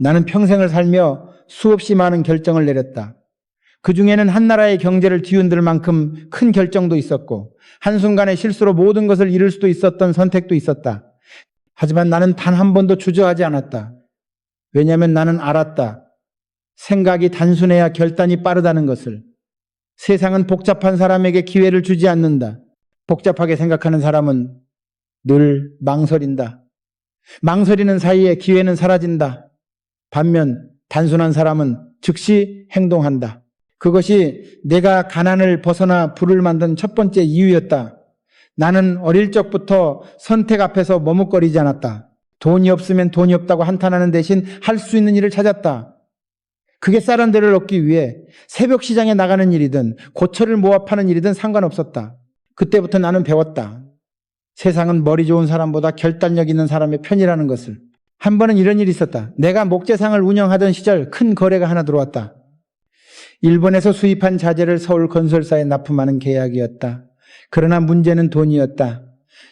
나는 평생을 살며 수없이 많은 결정을 내렸다. 그 중에는 한 나라의 경제를 뒤흔들 만큼 큰 결정도 있었고 한순간의 실수로 모든 것을 잃을 수도 있었던 선택도 있었다. 하지만 나는 단 한 번도 주저하지 않았다. 왜냐하면 나는 알았다. 생각이 단순해야 결단이 빠르다는 것을. 세상은 복잡한 사람에게 기회를 주지 않는다. 복잡하게 생각하는 사람은 늘 망설인다. 망설이는 사이에 기회는 사라진다. 반면 단순한 사람은 즉시 행동한다. 그것이 내가 가난을 벗어나 부를 만든 첫 번째 이유였다. 나는 어릴 적부터 선택 앞에서 머뭇거리지 않았다. 돈이 없으면 돈이 없다고 한탄하는 대신 할 수 있는 일을 찾았다. 그게 쌀 한 대를 얻기 위해 새벽 시장에 나가는 일이든 고철을 모아 파는 일이든 상관없었다. 그때부터 나는 배웠다. 세상은 머리 좋은 사람보다 결단력 있는 사람의 편이라는 것을. 한 번은 이런 일이 있었다. 내가 목재상을 운영하던 시절 큰 거래가 하나 들어왔다. 일본에서 수입한 자재를 서울 건설사에 납품하는 계약이었다. 그러나 문제는 돈이었다.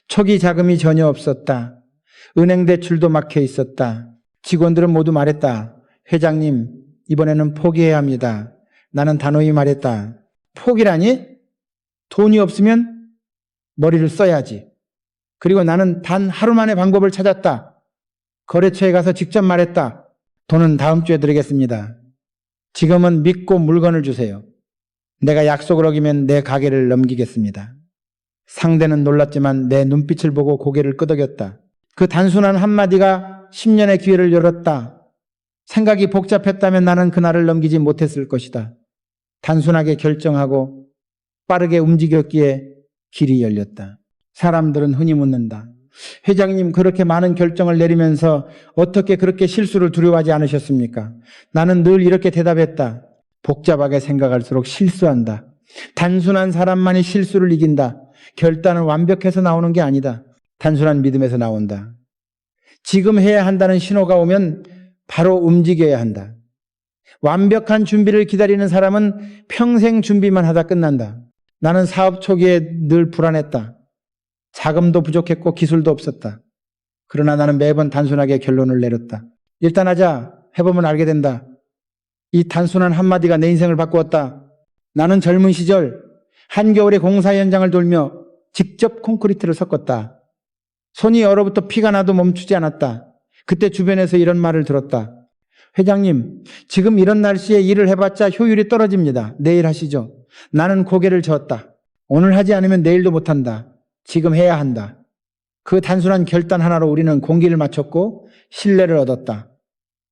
초기 자금이 전혀 없었다. 은행 대출도 막혀 있었다. 직원들은 모두 말했다. 회장님, 이번에는 포기해야 합니다. 나는 단호히 말했다. 포기라니? 돈이 없으면 머리를 써야지. 그리고 나는 단 하루만에 방법을 찾았다. 거래처에 가서 직접 말했다. 돈은 다음 주에 드리겠습니다. 지금은 믿고 물건을 주세요. 내가 약속을 어기면 내 가게를 넘기겠습니다. 상대는 놀랐지만 내 눈빛을 보고 고개를 끄덕였다. 그 단순한 한마디가 10년의 기회를 열었다. 생각이 복잡했다면 나는 그날을 넘기지 못했을 것이다. 단순하게 결정하고 빠르게 움직였기에 길이 열렸다. 사람들은 흔히 묻는다. 회장님, 그렇게 많은 결정을 내리면서 어떻게 그렇게 실수를 두려워하지 않으셨습니까? 나는 늘 이렇게 대답했다. 복잡하게 생각할수록 실수한다. 단순한 사람만이 실수를 이긴다. 결단은 완벽해서 나오는 게 아니다. 단순한 믿음에서 나온다. 지금 해야 한다는 신호가 오면 바로 움직여야 한다. 완벽한 준비를 기다리는 사람은 평생 준비만 하다 끝난다. 나는 사업 초기에 늘 불안했다. 자금도 부족했고 기술도 없었다. 그러나 나는 매번 단순하게 결론을 내렸다. 일단 하자. 해보면 알게 된다. 이 단순한 한마디가 내 인생을 바꾸었다. 나는 젊은 시절 한겨울에 공사 현장을 돌며 직접 콘크리트를 섞었다. 손이 얼어붙어 피가 나도 멈추지 않았다. 그때 주변에서 이런 말을 들었다. 회장님, 지금 이런 날씨에 일을 해봤자 효율이 떨어집니다. 내일 하시죠. 나는 고개를 저었다. 오늘 하지 않으면 내일도 못한다. 지금 해야 한다. 그 단순한 결단 하나로 우리는 공기를 맞췄고 신뢰를 얻었다.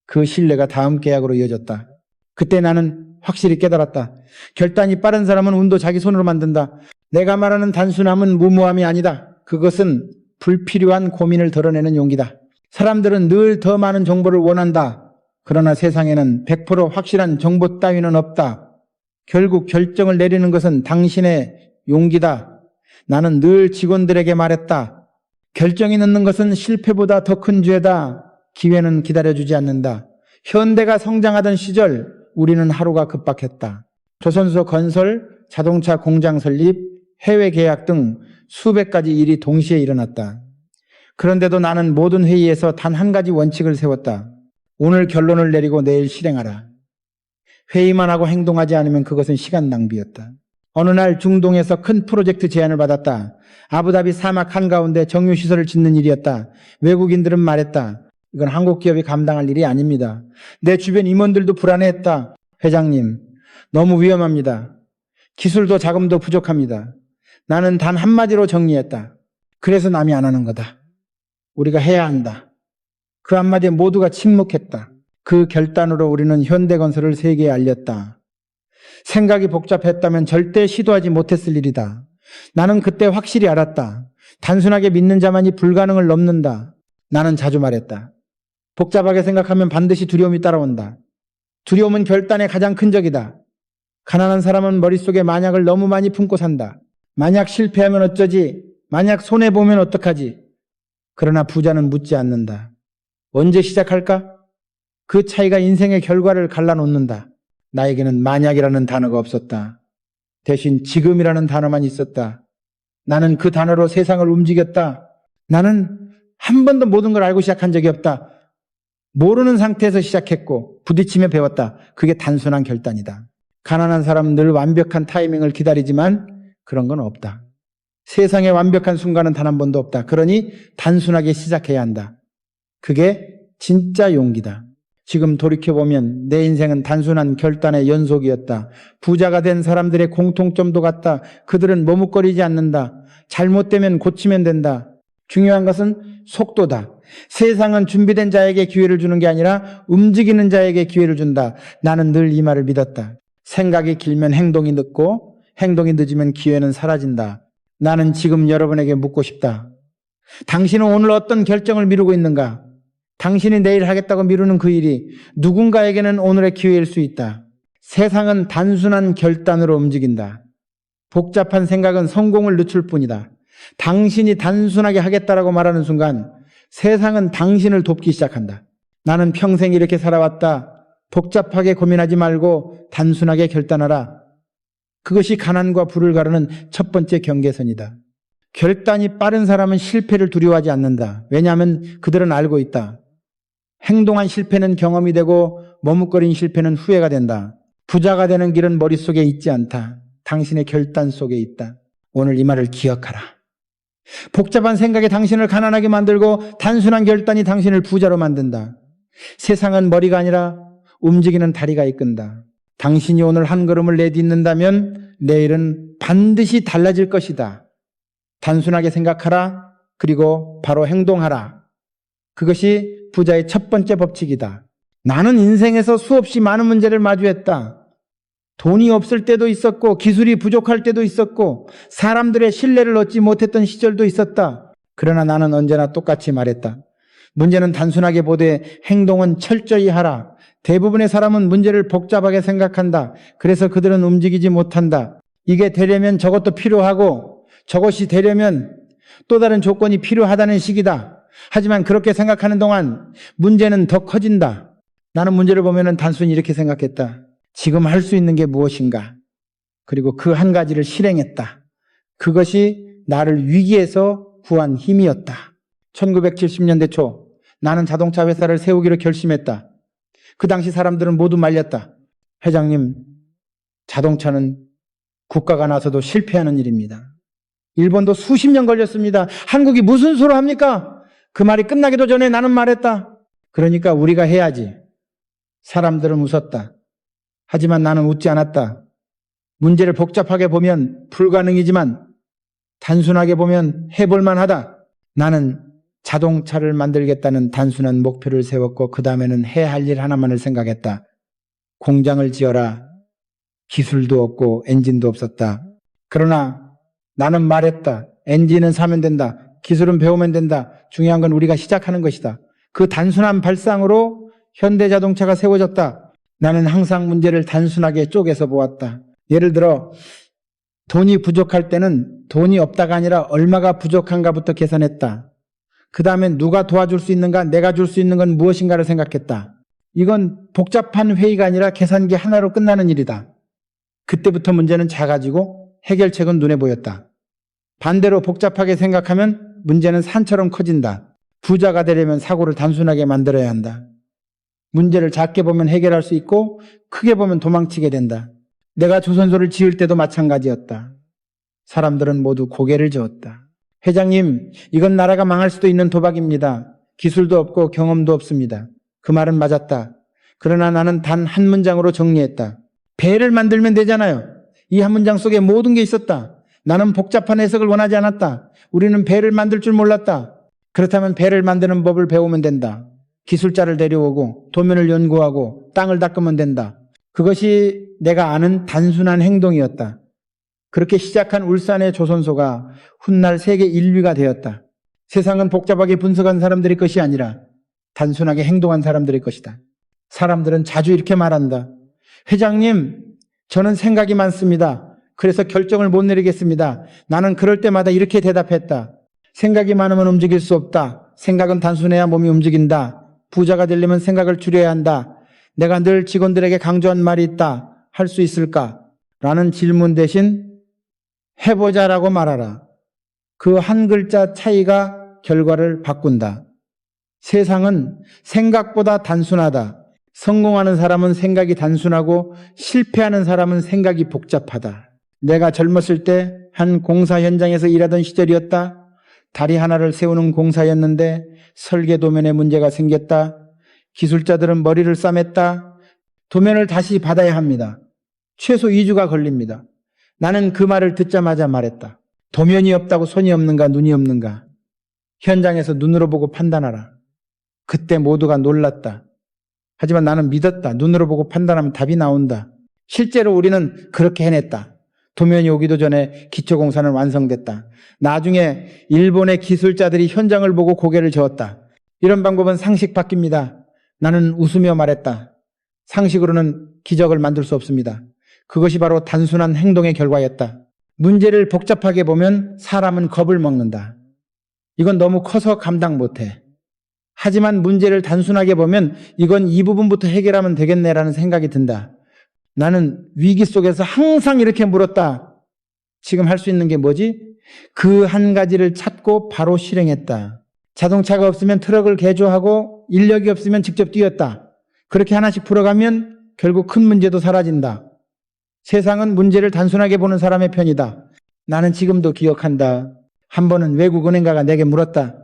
그 신뢰가 다음 계약으로 이어졌다. 그때 나는 확실히 깨달았다. 결단이 빠른 사람은 운도 자기 손으로 만든다. 내가 말하는 단순함은 무모함이 아니다. 그것은 불필요한 고민을 덜어내는 용기다. 사람들은 늘 더 많은 정보를 원한다. 그러나 세상에는 100% 확실한 정보 따위는 없다. 결국 결정을 내리는 것은 당신의 용기다. 나는 늘 직원들에게 말했다. 결정이 늦는 것은 실패보다 더 큰 죄다. 기회는 기다려주지 않는다. 현대가 성장하던 시절 우리는 하루가 급박했다. 조선소 건설, 자동차 공장 설립, 해외 계약 등 수백 가지 일이 동시에 일어났다. 그런데도 나는 모든 회의에서 단 한 가지 원칙을 세웠다. 오늘 결론을 내리고 내일 실행하라. 회의만 하고 행동하지 않으면 그것은 시간 낭비였다. 어느 날 중동에서 큰 프로젝트 제안을 받았다. 아부다비 사막 한가운데 정유시설을 짓는 일이었다. 외국인들은 말했다. 이건 한국 기업이 감당할 일이 아닙니다. 내 주변 임원들도 불안해했다. 회장님, 너무 위험합니다. 기술도 자금도 부족합니다. 나는 단 한마디로 정리했다. 그래서 남이 안 하는 거다. 우리가 해야 한다. 그 한마디에 모두가 침묵했다. 그 결단으로 우리는 현대건설을 세계에 알렸다. 생각이 복잡했다면 절대 시도하지 못했을 일이다. 나는 그때 확실히 알았다. 단순하게 믿는 자만이 불가능을 넘는다. 나는 자주 말했다. 복잡하게 생각하면 반드시 두려움이 따라온다. 두려움은 결단의 가장 큰 적이다. 가난한 사람은 머릿속에 만약을 너무 많이 품고 산다. 만약 실패하면 어쩌지? 만약 손해보면 어떡하지? 그러나 부자는 묻지 않는다. 언제 시작할까? 그 차이가 인생의 결과를 갈라놓는다. 나에게는 만약이라는 단어가 없었다. 대신 지금이라는 단어만 있었다. 나는 그 단어로 세상을 움직였다. 나는 한 번도 모든 걸 알고 시작한 적이 없다. 모르는 상태에서 시작했고 부딪히며 배웠다. 그게 단순한 결단이다. 가난한 사람은 늘 완벽한 타이밍을 기다리지만 그런 건 없다. 세상에 완벽한 순간은 단 한 번도 없다. 그러니 단순하게 시작해야 한다. 그게 진짜 용기다. 지금 돌이켜보면 내 인생은 단순한 결단의 연속이었다. 부자가 된 사람들의 공통점도 같다. 그들은 머뭇거리지 않는다. 잘못되면 고치면 된다. 중요한 것은 속도다. 세상은 준비된 자에게 기회를 주는 게 아니라 움직이는 자에게 기회를 준다. 나는 늘 이 말을 믿었다. 생각이 길면 행동이 늦고 행동이 늦으면 기회는 사라진다. 나는 지금 여러분에게 묻고 싶다. 당신은 오늘 어떤 결정을 미루고 있는가? 당신이 내일 하겠다고 미루는 그 일이 누군가에게는 오늘의 기회일 수 있다. 세상은 단순한 결단으로 움직인다. 복잡한 생각은 성공을 늦출 뿐이다. 당신이 단순하게 하겠다라고 말하는 순간 세상은 당신을 돕기 시작한다. 나는 평생 이렇게 살아왔다. 복잡하게 고민하지 말고 단순하게 결단하라. 그것이 가난과 부를 가르는 첫 번째 경계선이다. 결단이 빠른 사람은 실패를 두려워하지 않는다. 왜냐하면 그들은 알고 있다. 행동한 실패는 경험이 되고 머뭇거린 실패는 후회가 된다. 부자가 되는 길은 머릿속에 있지 않다. 당신의 결단 속에 있다. 오늘 이 말을 기억하라. 복잡한 생각이 당신을 가난하게 만들고 단순한 결단이 당신을 부자로 만든다. 세상은 머리가 아니라 움직이는 다리가 이끈다. 당신이 오늘 한 걸음을 내딛는다면 내일은 반드시 달라질 것이다. 단순하게 생각하라. 그리고 바로 행동하라. 그것이 부자의 첫 번째 법칙이다. 나는 인생에서 수없이 많은 문제를 마주했다. 돈이 없을 때도 있었고 기술이 부족할 때도 있었고 사람들의 신뢰를 얻지 못했던 시절도 있었다. 그러나 나는 언제나 똑같이 말했다. 문제는 단순하게 보되 행동은 철저히 하라. 대부분의 사람은 문제를 복잡하게 생각한다. 그래서 그들은 움직이지 못한다. 이게 되려면 저것도 필요하고 저것이 되려면 또 다른 조건이 필요하다는 식이다. 하지만 그렇게 생각하는 동안 문제는 더 커진다. 나는 문제를 보면 단순히 이렇게 생각했다. 지금 할 수 있는 게 무엇인가? 그리고 그 한 가지를 실행했다. 그것이 나를 위기에서 구한 힘이었다. 1970년대 초 나는 자동차 회사를 세우기로 결심했다. 그 당시 사람들은 모두 말렸다. 회장님, 자동차는 국가가 나서도 실패하는 일입니다. 일본도 수십 년 걸렸습니다. 한국이 무슨 수로 합니까? 그 말이 끝나기도 전에 나는 말했다. 그러니까 우리가 해야지. 사람들은 웃었다. 하지만 나는 웃지 않았다. 문제를 복잡하게 보면 불가능이지만 단순하게 보면 해볼만 하다. 나는 자동차를 만들겠다는 단순한 목표를 세웠고 그 다음에는 해야 할 일 하나만을 생각했다. 공장을 지어라. 기술도 없고 엔진도 없었다. 그러나 나는 말했다. 엔진은 사면 된다. 기술은 배우면 된다. 중요한 건 우리가 시작하는 것이다. 그 단순한 발상으로 현대자동차가 세워졌다. 나는 항상 문제를 단순하게 쪼개서 보았다. 예를 들어 돈이 부족할 때는 돈이 없다가 아니라 얼마가 부족한가부터 계산했다. 그 다음엔 누가 도와줄 수 있는가, 내가 줄 수 있는 건 무엇인가를 생각했다. 이건 복잡한 회의가 아니라 계산기 하나로 끝나는 일이다. 그때부터 문제는 작아지고 해결책은 눈에 보였다. 반대로 복잡하게 생각하면 문제는 산처럼 커진다. 부자가 되려면 사고를 단순하게 만들어야 한다. 문제를 작게 보면 해결할 수 있고 크게 보면 도망치게 된다. 내가 조선소를 지을 때도 마찬가지였다. 사람들은 모두 고개를 저었다. 회장님, 이건 나라가 망할 수도 있는 도박입니다. 기술도 없고 경험도 없습니다. 그 말은 맞았다. 그러나 나는 단 한 문장으로 정리했다. 배를 만들면 되잖아요. 이 한 문장 속에 모든 게 있었다. 나는 복잡한 해석을 원하지 않았다. 우리는 배를 만들 줄 몰랐다. 그렇다면 배를 만드는 법을 배우면 된다. 기술자를 데려오고 도면을 연구하고 땅을 닦으면 된다. 그것이 내가 아는 단순한 행동이었다. 그렇게 시작한 울산의 조선소가 훗날 세계 1위가 되었다. 세상은 복잡하게 분석한 사람들의 것이 아니라 단순하게 행동한 사람들의 것이다. 사람들은 자주 이렇게 말한다. 회장님, 저는 생각이 많습니다. 그래서 결정을 못 내리겠습니다. 나는 그럴 때마다 이렇게 대답했다. 생각이 많으면 움직일 수 없다. 생각은 단순해야 몸이 움직인다. 부자가 되려면 생각을 줄여야 한다. 내가 늘 직원들에게 강조한 말이 있다. 할 수 있을까? 라는 질문 대신 해보자라고 말하라. 그 한 글자 차이가 결과를 바꾼다. 세상은 생각보다 단순하다. 성공하는 사람은 생각이 단순하고 실패하는 사람은 생각이 복잡하다. 내가 젊었을 때 한 공사 현장에서 일하던 시절이었다. 다리 하나를 세우는 공사였는데 설계 도면에 문제가 생겼다. 기술자들은 머리를 싸맸다. 도면을 다시 받아야 합니다. 최소 2주가 걸립니다. 나는 그 말을 듣자마자 말했다. 도면이 없다고 손이 없는가 눈이 없는가. 현장에서 눈으로 보고 판단하라. 그때 모두가 놀랐다. 하지만 나는 믿었다. 눈으로 보고 판단하면 답이 나온다. 실제로 우리는 그렇게 해냈다. 도면이 오기도 전에 기초공사는 완성됐다. 나중에 일본의 기술자들이 현장을 보고 고개를 저었다. 이런 방법은 상식 밖입니다. 나는 웃으며 말했다. 상식으로는 기적을 만들 수 없습니다. 그것이 바로 단순한 행동의 결과였다. 문제를 복잡하게 보면 사람은 겁을 먹는다. 이건 너무 커서 감당 못해. 하지만 문제를 단순하게 보면 이건 이 부분부터 해결하면 되겠네라는 생각이 든다. 나는 위기 속에서 항상 이렇게 물었다. 지금 할 수 있는 게 뭐지? 그 한 가지를 찾고 바로 실행했다. 자동차가 없으면 트럭을 개조하고 인력이 없으면 직접 뛰었다. 그렇게 하나씩 풀어가면 결국 큰 문제도 사라진다. 세상은 문제를 단순하게 보는 사람의 편이다. 나는 지금도 기억한다. 한 번은 외국 은행가가 내게 물었다.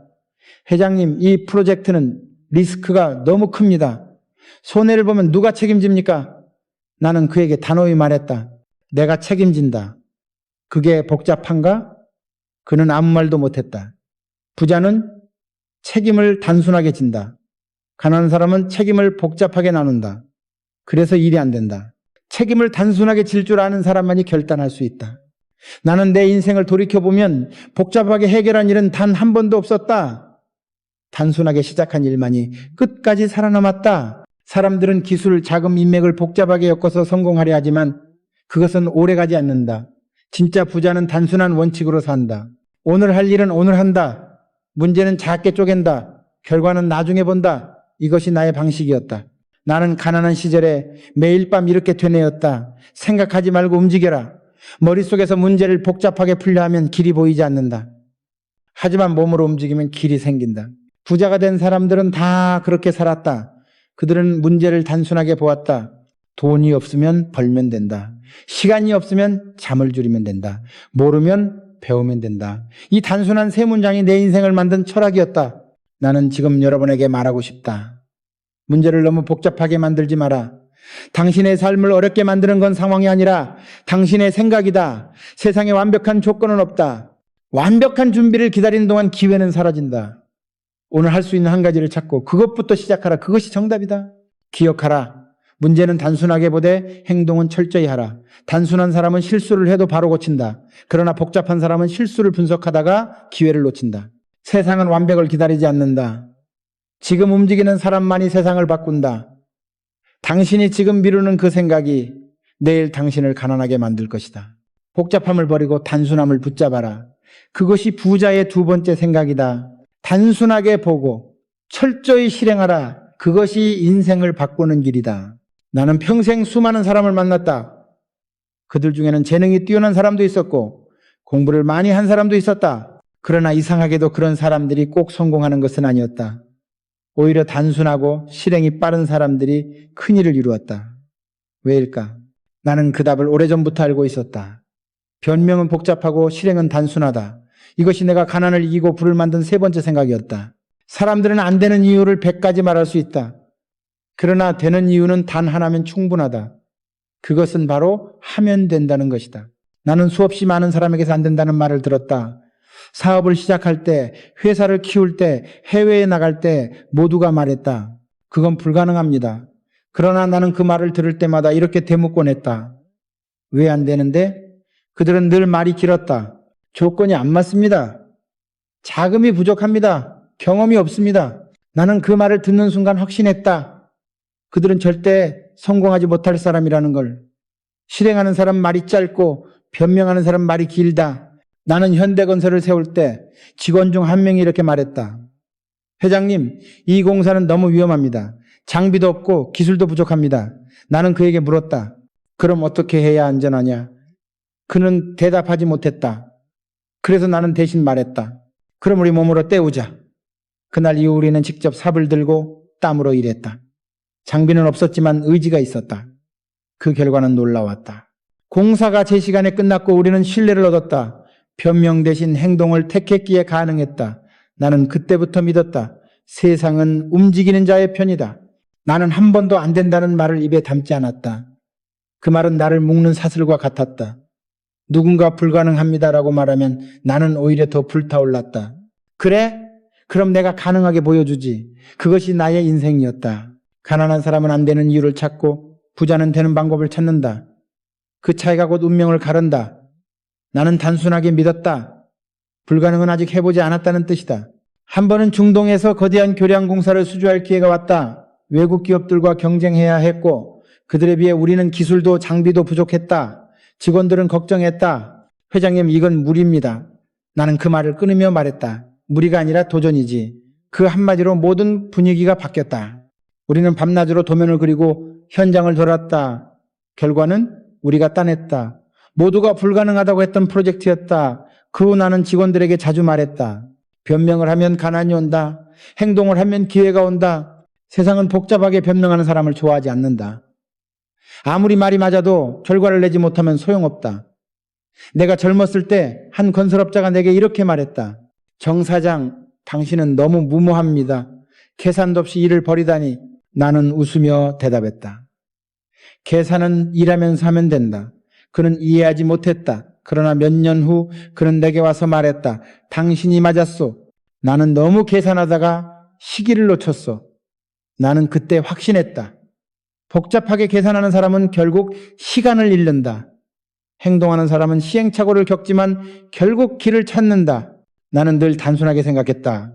회장님, 이 프로젝트는 리스크가 너무 큽니다. 손해를 보면 누가 책임집니까? 나는 그에게 단호히 말했다. 내가 책임진다. 그게 복잡한가? 그는 아무 말도 못했다. 부자는 책임을 단순하게 진다. 가난한 사람은 책임을 복잡하게 나눈다. 그래서 일이 안 된다. 책임을 단순하게 질 줄 아는 사람만이 결단할 수 있다. 나는 내 인생을 돌이켜보면 복잡하게 해결한 일은 단 한 번도 없었다. 단순하게 시작한 일만이 끝까지 살아남았다. 사람들은 기술, 자금, 인맥을 복잡하게 엮어서 성공하려 하지만 그것은 오래가지 않는다. 진짜 부자는 단순한 원칙으로 산다. 오늘 할 일은 오늘 한다. 문제는 작게 쪼갠다. 결과는 나중에 본다. 이것이 나의 방식이었다. 나는 가난한 시절에 매일 밤 이렇게 되뇌었다. 생각하지 말고 움직여라. 머릿속에서 문제를 복잡하게 풀려 하면 길이 보이지 않는다. 하지만 몸으로 움직이면 길이 생긴다. 부자가 된 사람들은 다 그렇게 살았다. 그들은 문제를 단순하게 보았다. 돈이 없으면 벌면 된다. 시간이 없으면 잠을 줄이면 된다. 모르면 배우면 된다. 이 단순한 세 문장이 내 인생을 만든 철학이었다. 나는 지금 여러분에게 말하고 싶다. 문제를 너무 복잡하게 만들지 마라. 당신의 삶을 어렵게 만드는 건 상황이 아니라 당신의 생각이다. 세상에 완벽한 조건은 없다. 완벽한 준비를 기다리는 동안 기회는 사라진다. 오늘 할 수 있는 한 가지를 찾고 그것부터 시작하라. 그것이 정답이다. 기억하라. 문제는 단순하게 보되 행동은 철저히 하라. 단순한 사람은 실수를 해도 바로 고친다. 그러나 복잡한 사람은 실수를 분석하다가 기회를 놓친다. 세상은 완벽을 기다리지 않는다. 지금 움직이는 사람만이 세상을 바꾼다. 당신이 지금 미루는 그 생각이 내일 당신을 가난하게 만들 것이다. 복잡함을 버리고 단순함을 붙잡아라. 그것이 부자의 두 번째 생각이다. 단순하게 보고 철저히 실행하라. 그것이 인생을 바꾸는 길이다. 나는 평생 수많은 사람을 만났다. 그들 중에는 재능이 뛰어난 사람도 있었고 공부를 많이 한 사람도 있었다. 그러나 이상하게도 그런 사람들이 꼭 성공하는 것은 아니었다. 오히려 단순하고 실행이 빠른 사람들이 큰일을 이루었다. 왜일까? 나는 그 답을 오래전부터 알고 있었다. 변명은 복잡하고 실행은 단순하다. 이것이 내가 가난을 이기고 부를 만든 세 번째 생각이었다. 사람들은 안 되는 이유를 100가지 말할 수 있다. 그러나 되는 이유는 단 하나면 충분하다. 그것은 바로 하면 된다는 것이다. 나는 수없이 많은 사람에게서 안 된다는 말을 들었다. 사업을 시작할 때, 회사를 키울 때, 해외에 나갈 때 모두가 말했다. 그건 불가능합니다. 그러나 나는 그 말을 들을 때마다 이렇게 되묻곤 했다. 왜 안 되는데? 그들은 늘 말이 길었다. 조건이 안 맞습니다. 자금이 부족합니다. 경험이 없습니다. 나는 그 말을 듣는 순간 확신했다. 그들은 절대 성공하지 못할 사람이라는 걸. 실행하는 사람 말이 짧고 변명하는 사람 말이 길다. 나는 현대건설을 세울 때 직원 중 한 명이 이렇게 말했다. 회장님, 이 공사는 너무 위험합니다. 장비도 없고 기술도 부족합니다. 나는 그에게 물었다. 그럼 어떻게 해야 안전하냐? 그는 대답하지 못했다. 그래서 나는 대신 말했다. 그럼 우리 몸으로 때우자. 그날 이후 우리는 직접 삽을 들고 땀으로 일했다. 장비는 없었지만 의지가 있었다. 그 결과는 놀라웠다. 공사가 제 시간에 끝났고 우리는 신뢰를 얻었다. 변명 대신 행동을 택했기에 가능했다. 나는 그때부터 믿었다. 세상은 움직이는 자의 편이다. 나는 한 번도 안 된다는 말을 입에 담지 않았다. 그 말은 나를 묶는 사슬과 같았다. 누군가 불가능합니다라고 말하면 나는 오히려 더 불타올랐다. 그래? 그럼 내가 가능하게 보여주지. 그것이 나의 인생이었다. 가난한 사람은 안 되는 이유를 찾고 부자는 되는 방법을 찾는다. 그 차이가 곧 운명을 가른다. 나는 단순하게 믿었다. 불가능은 아직 해보지 않았다는 뜻이다. 한 번은 중동에서 거대한 교량 공사를 수주할 기회가 왔다. 외국 기업들과 경쟁해야 했고 그들에 비해 우리는 기술도 장비도 부족했다. 직원들은 걱정했다. 회장님, 이건 무리입니다. 나는 그 말을 끊으며 말했다. 무리가 아니라 도전이지. 그 한마디로 모든 분위기가 바뀌었다. 우리는 밤낮으로 도면을 그리고 현장을 돌았다. 결과는 우리가 따냈다. 모두가 불가능하다고 했던 프로젝트였다. 그 후 나는 직원들에게 자주 말했다. 변명을 하면 가난이 온다. 행동을 하면 기회가 온다. 세상은 복잡하게 변명하는 사람을 좋아하지 않는다. 아무리 말이 맞아도 결과를 내지 못하면 소용없다. 내가 젊었을 때 한 건설업자가 내게 이렇게 말했다. 정 사장, 당신은 너무 무모합니다. 계산도 없이 일을 벌이다니. 나는 웃으며 대답했다. 계산은 일하면서 하면 된다. 그는 이해하지 못했다. 그러나 몇 년 후 그는 내게 와서 말했다. 당신이 맞았소. 나는 너무 계산하다가 시기를 놓쳤어. 나는 그때 확신했다. 복잡하게 계산하는 사람은 결국 시간을 잃는다. 행동하는 사람은 시행착오를 겪지만 결국 길을 찾는다. 나는 늘 단순하게 생각했다.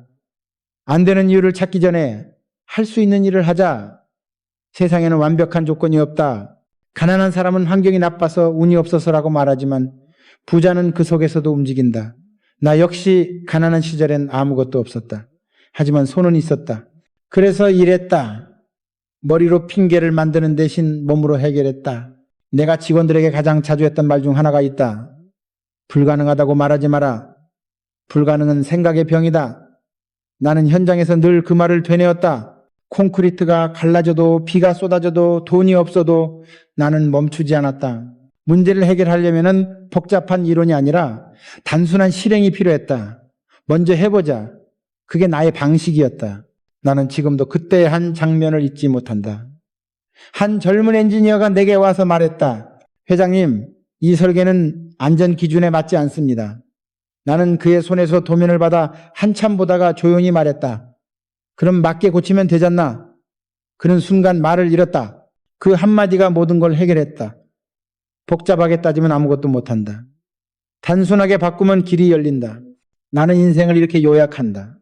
안 되는 이유를 찾기 전에 할 수 있는 일을 하자. 세상에는 완벽한 조건이 없다. 가난한 사람은 환경이 나빠서 운이 없어서라고 말하지만 부자는 그 속에서도 움직인다. 나 역시 가난한 시절엔 아무것도 없었다. 하지만 손은 있었다. 그래서 일했다. 머리로 핑계를 만드는 대신 몸으로 해결했다. 내가 직원들에게 가장 자주 했던 말 중 하나가 있다. 불가능하다고 말하지 마라. 불가능은 생각의 병이다. 나는 현장에서 늘 그 말을 되뇌었다. 콘크리트가 갈라져도 비가 쏟아져도 돈이 없어도 나는 멈추지 않았다. 문제를 해결하려면 복잡한 이론이 아니라 단순한 실행이 필요했다. 먼저 해보자. 그게 나의 방식이었다. 나는 지금도 그때의 한 장면을 잊지 못한다. 한 젊은 엔지니어가 내게 와서 말했다. 회장님, 이 설계는 안전 기준에 맞지 않습니다. 나는 그의 손에서 도면을 받아 한참 보다가 조용히 말했다. 그럼 맞게 고치면 되잖나. 그는 순간 말을 잃었다. 그 한마디가 모든 걸 해결했다. 복잡하게 따지면 아무것도 못한다. 단순하게 바꾸면 길이 열린다. 나는 인생을 이렇게 요약한다.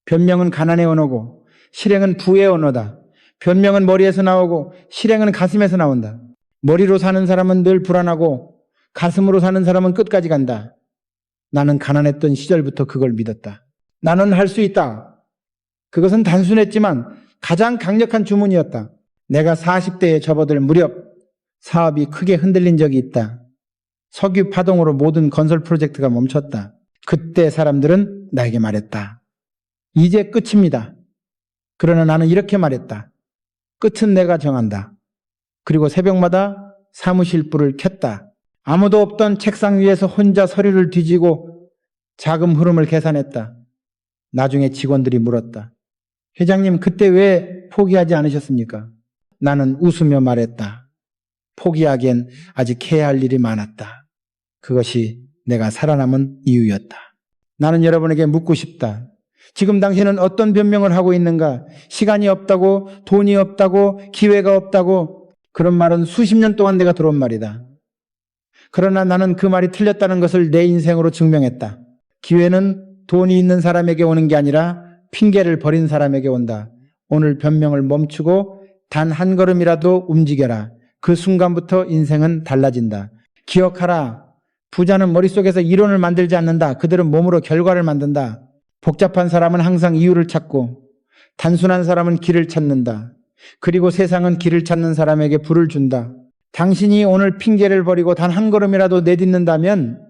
변명은 가난의 언어고 실행은 부의 언어다. 변명은 머리에서 나오고 실행은 가슴에서 나온다. 머리로 사는 사람은 늘 불안하고 가슴으로 사는 사람은 끝까지 간다. 나는 가난했던 시절부터 그걸 믿었다. 나는 할 수 있다. 그것은 단순했지만 가장 강력한 주문이었다. 내가 40대에 접어들 무렵 사업이 크게 흔들린 적이 있다. 석유 파동으로 모든 건설 프로젝트가 멈췄다. 그때 사람들은 나에게 말했다. 이제 끝입니다. 그러나 나는 이렇게 말했다. 끝은 내가 정한다. 그리고 새벽마다 사무실 불을 켰다. 아무도 없던 책상 위에서 혼자 서류를 뒤지고 자금 흐름을 계산했다. 나중에 직원들이 물었다. 회장님, 그때 왜 포기하지 않으셨습니까? 나는 웃으며 말했다. 포기하기엔 아직 해야 할 일이 많았다. 그것이 내가 살아남은 이유였다. 나는 여러분에게 묻고 싶다. 지금 당신은 어떤 변명을 하고 있는가? 시간이 없다고, 돈이 없다고, 기회가 없다고. 그런 말은 수십 년 동안 내가 들어온 말이다. 그러나 나는 그 말이 틀렸다는 것을 내 인생으로 증명했다. 기회는 돈이 있는 사람에게 오는 게 아니라 핑계를 버린 사람에게 온다. 오늘 변명을 멈추고 단 한 걸음이라도 움직여라. 그 순간부터 인생은 달라진다. 기억하라. 부자는 머릿속에서 이론을 만들지 않는다. 그들은 몸으로 결과를 만든다. 복잡한 사람은 항상 이유를 찾고 단순한 사람은 길을 찾는다. 그리고 세상은 길을 찾는 사람에게 불을 준다. 당신이 오늘 핑계를 버리고 단 한 걸음이라도 내딛는다면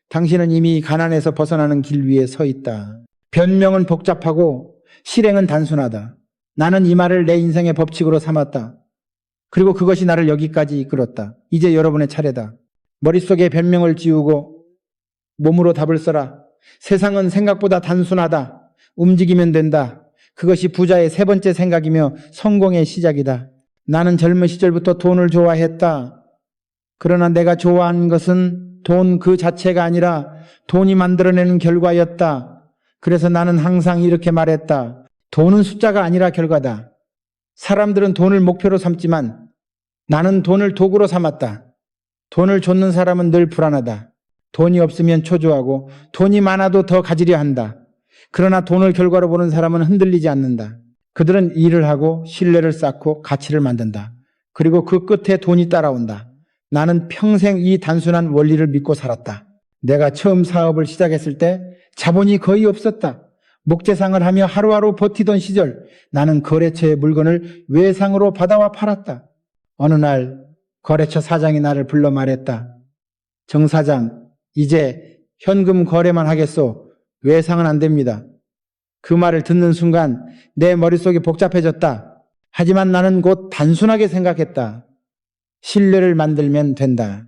당신은 이미 가난에서 벗어나는 길 위에 서 있다. 변명은 복잡하고 실행은 단순하다. 나는 이 말을 내 인생의 법칙으로 삼았다. 그리고 그것이 나를 여기까지 이끌었다. 이제 여러분의 차례다. 머릿속에 변명을 지우고 몸으로 답을 써라. 세상은 생각보다 단순하다. 움직이면 된다. 그것이 부자의 세 번째 생각이며 성공의 시작이다. 나는 젊은 시절부터 돈을 좋아했다. 그러나 내가 좋아한 것은 돈 그 자체가 아니라 돈이 만들어내는 결과였다. 그래서 나는 항상 이렇게 말했다. 돈은 숫자가 아니라 결과다. 사람들은 돈을 목표로 삼지만 나는 돈을 도구로 삼았다. 돈을 쫓는 사람은 늘 불안하다. 돈이 없으면 초조하고 돈이 많아도 더 가지려 한다. 그러나 돈을 결과로 보는 사람은 흔들리지 않는다. 그들은 일을 하고 신뢰를 쌓고 가치를 만든다. 그리고 그 끝에 돈이 따라온다. 나는 평생 이 단순한 원리를 믿고 살았다. 내가 처음 사업을 시작했을 때 자본이 거의 없었다. 목재상을 하며 하루하루 버티던 시절 나는 거래처의 물건을 외상으로 받아와 팔았다. 어느 날 거래처 사장이 나를 불러 말했다. 정 사장, 이제 현금 거래만 하겠소. 외상은 안 됩니다. 그 말을 듣는 순간 내 머릿속이 복잡해졌다. 하지만 나는 곧 단순하게 생각했다. 신뢰를 만들면 된다.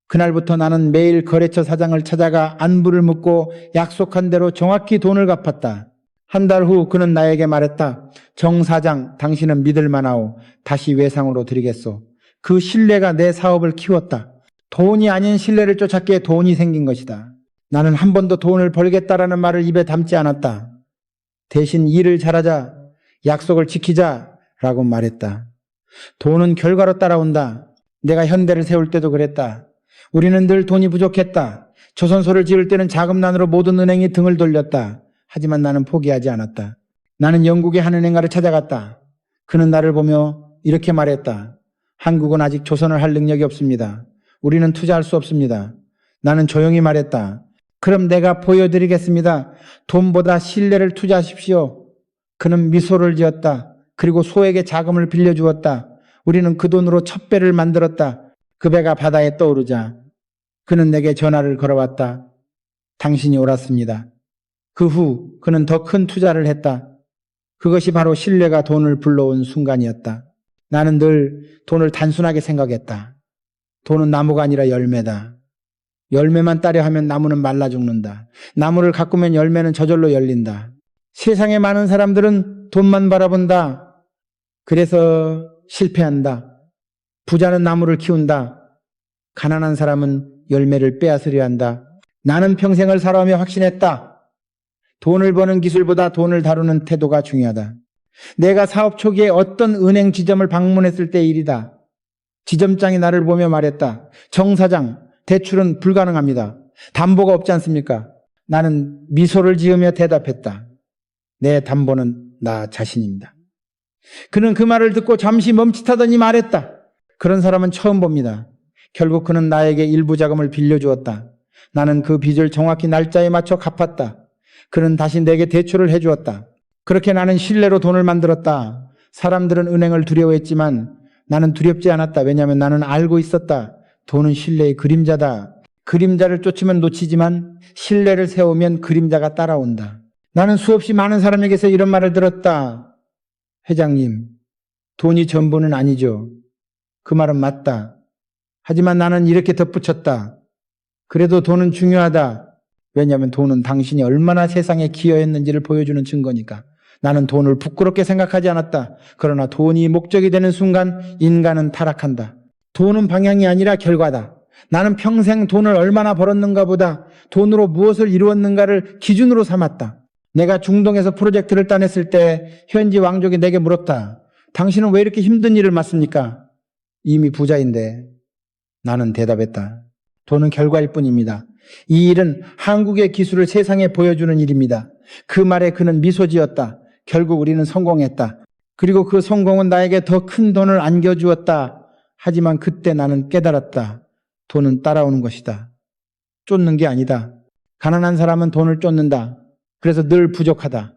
그날부터 나는 매일 거래처 사장을 찾아가 안부를 묻고 약속한 대로 정확히 돈을 갚았다. 한 달 후 그는 나에게 말했다. 정 사장, 당신은 믿을 만하오. 다시 외상으로 드리겠소. 그 신뢰가 내 사업을 키웠다. 돈이 아닌 신뢰를 쫓았기에 돈이 생긴 것이다. 나는 한 번도 돈을 벌겠다라는 말을 입에 담지 않았다. 대신 일을 잘하자, 약속을 지키자라고 말했다. 돈은 결과로 따라온다. 내가 현대를 세울 때도 그랬다. 우리는 늘 돈이 부족했다. 조선소를 지을 때는 자금난으로 모든 은행이 등을 돌렸다. 하지만 나는 포기하지 않았다. 나는 영국의 한 은행가를 찾아갔다. 그는 나를 보며 이렇게 말했다. 한국은 아직 조선을 할 능력이 없습니다. 우리는 투자할 수 없습니다. 나는 조용히 말했다. 그럼 내가 보여드리겠습니다. 돈보다 신뢰를 투자하십시오. 그는 미소를 지었다. 그리고 소에게 자금을 빌려주었다. 우리는 그 돈으로 첫 배를 만들었다. 그 배가 바다에 떠오르자 그는 내게 전화를 걸어왔다. 당신이 옳았습니다. 그 후 그는 더 큰 투자를 했다. 그것이 바로 신뢰가 돈을 불러온 순간이었다. 나는 늘 돈을 단순하게 생각했다. 돈은 나무가 아니라 열매다. 열매만 따려 하면 나무는 말라 죽는다. 나무를 가꾸면 열매는 저절로 열린다. 세상에 많은 사람들은 돈만 바라본다. 그래서 실패한다. 부자는 나무를 키운다. 가난한 사람은 열매를 빼앗으려 한다. 나는 평생을 살아오며 확신했다. 돈을 버는 기술보다 돈을 다루는 태도가 중요하다. 내가 사업 초기에 어떤 은행 지점을 방문했을 때의 일이다. 지점장이 나를 보며 말했다. 정 사장, 대출은 불가능합니다. 담보가 없지 않습니까? 나는 미소를 지으며 대답했다. 내 담보는 나 자신입니다. 그는 그 말을 듣고 잠시 멈칫하더니 말했다. 그런 사람은 처음 봅니다. 결국 그는 나에게 일부 자금을 빌려주었다. 나는 그 빚을 정확히 날짜에 맞춰 갚았다. 그는 다시 내게 대출을 해주었다. 그렇게 나는 신뢰로 돈을 만들었다. 사람들은 은행을 두려워했지만 나는 두렵지 않았다. 왜냐하면 나는 알고 있었다. 돈은 신뢰의 그림자다. 그림자를 쫓으면 놓치지만 신뢰를 세우면 그림자가 따라온다. 나는 수없이 많은 사람에게서 이런 말을 들었다. 회장님, 돈이 전부는 아니죠. 그 말은 맞다. 하지만 나는 이렇게 덧붙였다. 그래도 돈은 중요하다. 왜냐하면 돈은 당신이 얼마나 세상에 기여했는지를 보여주는 증거니까. 나는 돈을 부끄럽게 생각하지 않았다. 그러나 돈이 목적이 되는 순간 인간은 타락한다. 돈은 방향이 아니라 결과다. 나는 평생 돈을 얼마나 벌었는가 보다 돈으로 무엇을 이루었는가를 기준으로 삼았다. 내가 중동에서 프로젝트를 따냈을 때 현지 왕족이 내게 물었다. 당신은 왜 이렇게 힘든 일을 맡습니까? 이미 부자인데. 나는 대답했다. 돈은 결과일 뿐입니다. 이 일은 한국의 기술을 세상에 보여주는 일입니다. 그 말에 그는 미소 지었다. 결국 우리는 성공했다. 그리고 그 성공은 나에게 더 큰 돈을 안겨주었다. 하지만 그때 나는 깨달았다. 돈은 따라오는 것이다. 쫓는 게 아니다. 가난한 사람은 돈을 쫓는다. 그래서 늘 부족하다.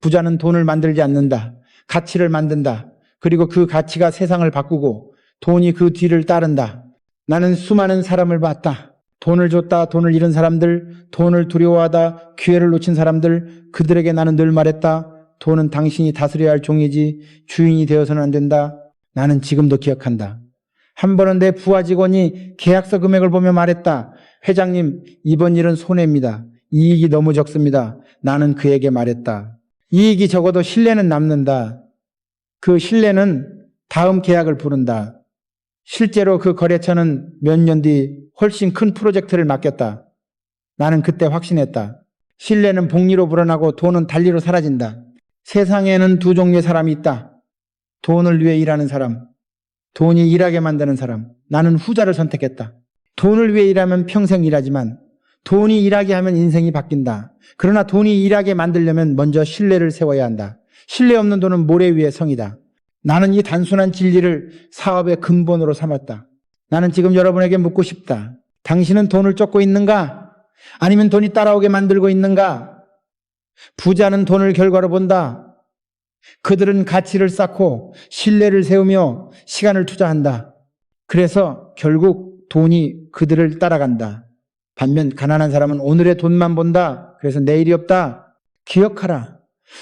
부자는 돈을 만들지 않는다. 가치를 만든다. 그리고 그 가치가 세상을 바꾸고 돈이 그 뒤를 따른다. 나는 수많은 사람을 봤다. 돈을 줬다, 돈을 잃은 사람들, 돈을 두려워하다, 기회를 놓친 사람들, 그들에게 나는 늘 말했다. 돈은 당신이 다스려야 할 종이지 주인이 되어서는 안 된다. 나는 지금도 기억한다. 한 번은 내 부하 직원이 계약서 금액을 보며 말했다. 회장님, 이번 일은 손해입니다. 이익이 너무 적습니다. 나는 그에게 말했다. 이익이 적어도 신뢰는 남는다. 그 신뢰는 다음 계약을 부른다. 실제로 그 거래처는 몇 년 뒤 훨씬 큰 프로젝트를 맡겼다. 나는 그때 확신했다. 신뢰는 복리로 불어나고 돈은 달리로 사라진다. 세상에는 두 종류의 사람이 있다. 돈을 위해 일하는 사람, 돈이 일하게 만드는 사람. 나는 후자를 선택했다. 돈을 위해 일하면 평생 일하지만 돈이 일하게 하면 인생이 바뀐다. 그러나 돈이 일하게 만들려면 먼저 신뢰를 세워야 한다. 신뢰 없는 돈은 모래 위의 성이다. 나는 이 단순한 진리를 사업의 근본으로 삼았다. 나는 지금 여러분에게 묻고 싶다. 당신은 돈을 쫓고 있는가? 아니면 돈이 따라오게 만들고 있는가? 부자는 돈을 결과로 본다. 그들은 가치를 쌓고 신뢰를 세우며 시간을 투자한다. 그래서 결국 돈이 그들을 따라간다. 반면 가난한 사람은 오늘의 돈만 본다. 그래서 내일이 없다. 기억하라.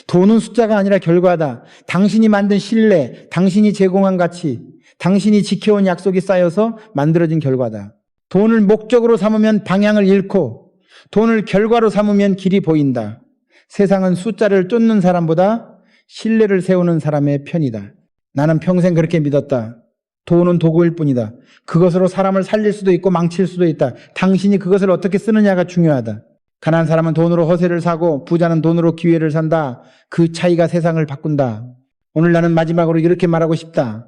돈은 숫자가 아니라 결과다. 당신이 만든 신뢰, 당신이 제공한 가치, 당신이 지켜온 약속이 쌓여서 만들어진 결과다. 돈을 목적으로 삼으면 방향을 잃고 돈을 결과로 삼으면 길이 보인다. 세상은 숫자를 쫓는 사람보다 신뢰를 세우는 사람의 편이다. 나는 평생 그렇게 믿었다. 돈은 도구일 뿐이다. 그것으로 사람을 살릴 수도 있고 망칠 수도 있다. 당신이 그것을 어떻게 쓰느냐가 중요하다. 가난한 사람은 돈으로 허세를 사고 부자는 돈으로 기회를 산다. 그 차이가 세상을 바꾼다. 오늘 나는 마지막으로 이렇게 말하고 싶다.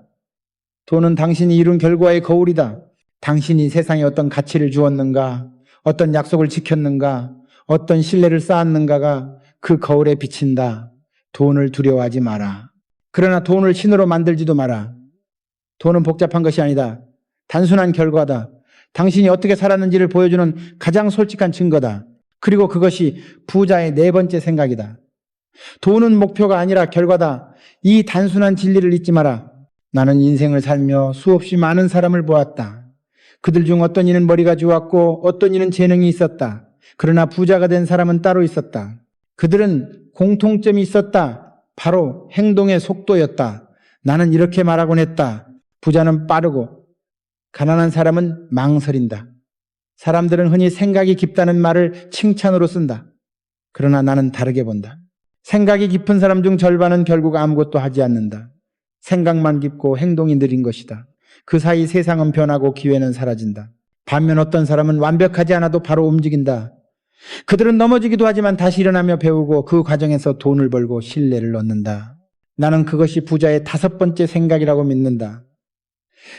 돈은 당신이 이룬 결과의 거울이다. 당신이 세상에 어떤 가치를 주었는가, 어떤 약속을 지켰는가, 어떤 신뢰를 쌓았는가가 그 거울에 비친다. 돈을 두려워하지 마라. 그러나 돈을 신으로 만들지도 마라. 돈은 복잡한 것이 아니다. 단순한 결과다. 당신이 어떻게 살았는지를 보여주는 가장 솔직한 증거다. 그리고 그것이 부자의 네 번째 생각이다. 돈은 목표가 아니라 결과다. 이 단순한 진리를 잊지 마라. 나는 인생을 살며 수없이 많은 사람을 보았다. 그들 중 어떤 이는 머리가 좋았고 어떤 이는 재능이 있었다. 그러나 부자가 된 사람은 따로 있었다. 그들은 공통점이 있었다. 바로 행동의 속도였다. 나는 이렇게 말하곤 했다. 부자는 빠르고 가난한 사람은 망설인다. 사람들은 흔히 생각이 깊다는 말을 칭찬으로 쓴다. 그러나 나는 다르게 본다. 생각이 깊은 사람 중 절반은 결국 아무것도 하지 않는다. 생각만 깊고 행동이 느린 것이다. 그 사이 세상은 변하고 기회는 사라진다. 반면 어떤 사람은 완벽하지 않아도 바로 움직인다. 그들은 넘어지기도 하지만 다시 일어나며 배우고 그 과정에서 돈을 벌고 신뢰를 얻는다. 나는 그것이 부자의 다섯 번째 생각이라고 믿는다.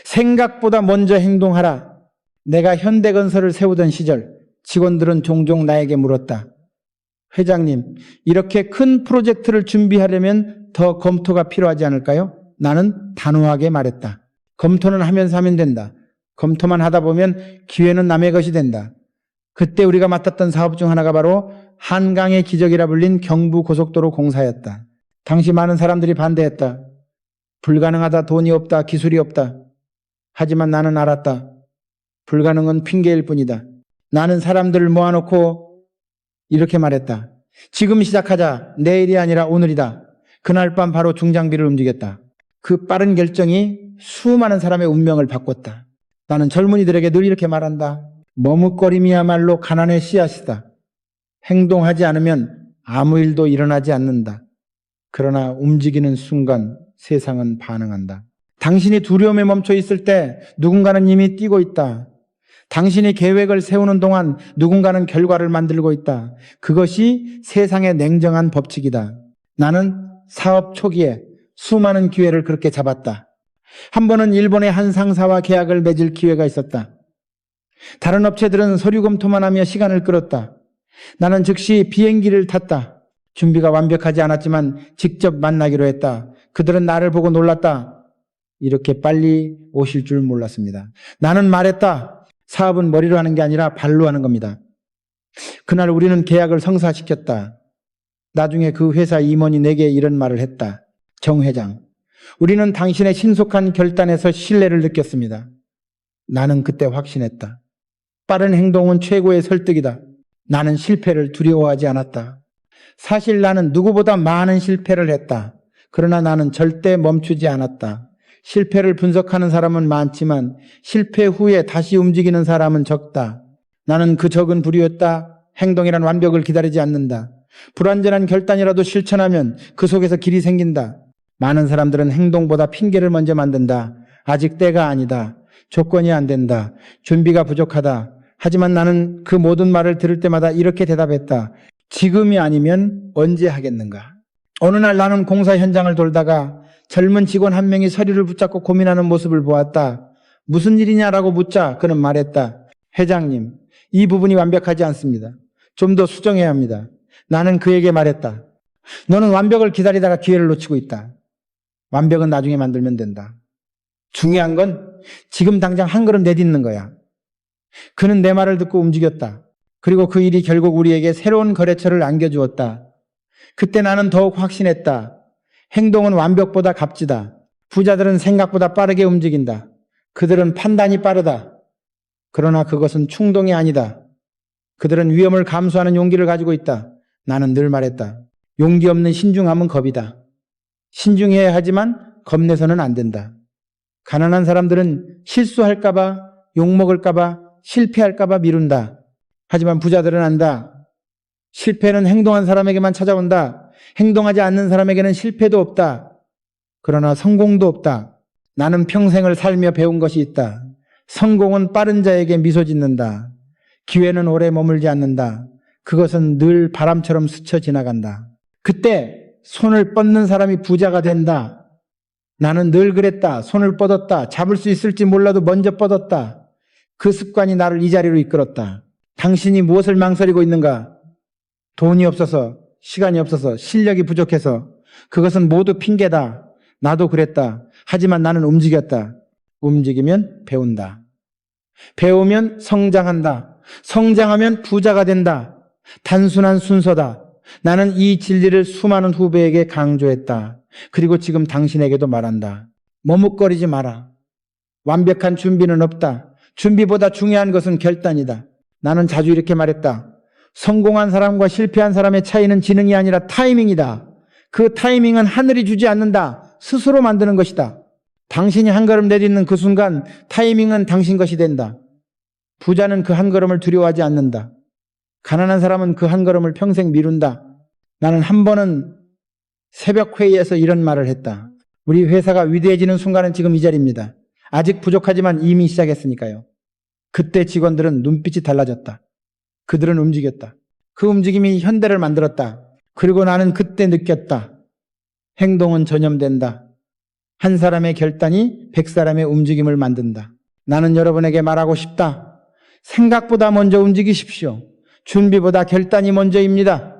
생각보다 먼저 행동하라. 내가 현대건설을 세우던 시절 직원들은 종종 나에게 물었다. 회장님, 이렇게 큰 프로젝트를 준비하려면 더 검토가 필요하지 않을까요? 나는 단호하게 말했다. 검토는 하면서 하면 된다. 검토만 하다 보면 기회는 남의 것이 된다. 그때 우리가 맡았던 사업 중 하나가 바로 한강의 기적이라 불린 경부고속도로 공사였다. 당시 많은 사람들이 반대했다. 불가능하다, 돈이 없다, 기술이 없다. 하지만 나는 알았다. 불가능은 핑계일 뿐이다. 나는 사람들을 모아놓고 이렇게 말했다. 지금 시작하자. 내일이 아니라 오늘이다. 그날 밤 바로 중장비를 움직였다. 그 빠른 결정이 수많은 사람의 운명을 바꿨다. 나는 젊은이들에게 늘 이렇게 말한다. 머뭇거림이야말로 가난의 씨앗이다. 행동하지 않으면 아무 일도 일어나지 않는다. 그러나 움직이는 순간 세상은 반응한다. 당신이 두려움에 멈춰 있을 때 누군가는 이미 뛰고 있다. 당신이 계획을 세우는 동안 누군가는 결과를 만들고 있다. 그것이 세상의 냉정한 법칙이다. 나는 사업 초기에 수많은 기회를 그렇게 잡았다. 한 번은 일본의 한 상사와 계약을 맺을 기회가 있었다. 다른 업체들은 서류 검토만 하며 시간을 끌었다. 나는 즉시 비행기를 탔다. 준비가 완벽하지 않았지만 직접 만나기로 했다. 그들은 나를 보고 놀랐다. 이렇게 빨리 오실 줄 몰랐습니다. 나는 말했다. 사업은 머리로 하는 게 아니라 발로 하는 겁니다. 그날 우리는 계약을 성사시켰다. 나중에 그 회사 임원이 내게 이런 말을 했다. 정 회장, 우리는 당신의 신속한 결단에서 신뢰를 느꼈습니다. 나는 그때 확신했다. 빠른 행동은 최고의 설득이다. 나는 실패를 두려워하지 않았다. 사실 나는 누구보다 많은 실패를 했다. 그러나 나는 절대 멈추지 않았다. 실패를 분석하는 사람은 많지만 실패 후에 다시 움직이는 사람은 적다. 나는 그 적은 불이었다. 행동이란 완벽을 기다리지 않는다. 불완전한 결단이라도 실천하면 그 속에서 길이 생긴다. 많은 사람들은 행동보다 핑계를 먼저 만든다. 아직 때가 아니다. 조건이 안 된다. 준비가 부족하다. 하지만 나는 그 모든 말을 들을 때마다 이렇게 대답했다. 지금이 아니면 언제 하겠는가? 어느 날 나는 공사 현장을 돌다가 젊은 직원 한 명이 서류를 붙잡고 고민하는 모습을 보았다. 무슨 일이냐라고 묻자 그는 말했다. 회장님, 이 부분이 완벽하지 않습니다. 좀 더 수정해야 합니다. 나는 그에게 말했다. 너는 완벽을 기다리다가 기회를 놓치고 있다. 완벽은 나중에 만들면 된다. 중요한 건 지금 당장 한 걸음 내딛는 거야. 그는 내 말을 듣고 움직였다. 그리고 그 일이 결국 우리에게 새로운 거래처를 안겨주었다. 그때 나는 더욱 확신했다. 행동은 완벽보다 값지다. 부자들은 생각보다 빠르게 움직인다. 그들은 판단이 빠르다. 그러나 그것은 충동이 아니다. 그들은 위험을 감수하는 용기를 가지고 있다. 나는 늘 말했다. 용기 없는 신중함은 겁이다. 신중해야 하지만 겁내서는 안 된다. 가난한 사람들은 실수할까봐, 욕먹을까봐, 실패할까봐 미룬다. 하지만 부자들은 안다. 실패는 행동한 사람에게만 찾아온다. 행동하지 않는 사람에게는 실패도 없다. 그러나 성공도 없다. 나는 평생을 살며 배운 것이 있다. 성공은 빠른 자에게 미소 짓는다. 기회는 오래 머물지 않는다. 그것은 늘 바람처럼 스쳐 지나간다. 그때 손을 뻗는 사람이 부자가 된다. 나는 늘 그랬다. 손을 뻗었다. 잡을 수 있을지 몰라도 먼저 뻗었다. 그 습관이 나를 이 자리로 이끌었다. 당신이 무엇을 망설이고 있는가? 돈이 없어서, 시간이 없어서, 실력이 부족해서. 그것은 모두 핑계다. 나도 그랬다. 하지만 나는 움직였다. 움직이면 배운다. 배우면 성장한다. 성장하면 부자가 된다. 단순한 순서다. 나는 이 진리를 수많은 후배에게 강조했다. 그리고 지금 당신에게도 말한다. 머뭇거리지 마라. 완벽한 준비는 없다. 준비보다 중요한 것은 결단이다. 나는 자주 이렇게 말했다. 성공한 사람과 실패한 사람의 차이는 지능이 아니라 타이밍이다. 그 타이밍은 하늘이 주지 않는다. 스스로 만드는 것이다. 당신이 한 걸음 내딛는 그 순간 타이밍은 당신 것이 된다. 부자는 그 한 걸음을 두려워하지 않는다. 가난한 사람은 그 한 걸음을 평생 미룬다. 나는 한 번은 새벽 회의에서 이런 말을 했다. 우리 회사가 위대해지는 순간은 지금 이 자리입니다. 아직 부족하지만 이미 시작했으니까요. 그때 직원들은 눈빛이 달라졌다. 그들은 움직였다. 그 움직임이 현대를 만들었다. 그리고 나는 그때 느꼈다. 행동은 전염된다. 한 사람의 결단이 100사람의 움직임을 만든다. 나는 여러분에게 말하고 싶다. 생각보다 먼저 움직이십시오. 준비보다 결단이 먼저입니다.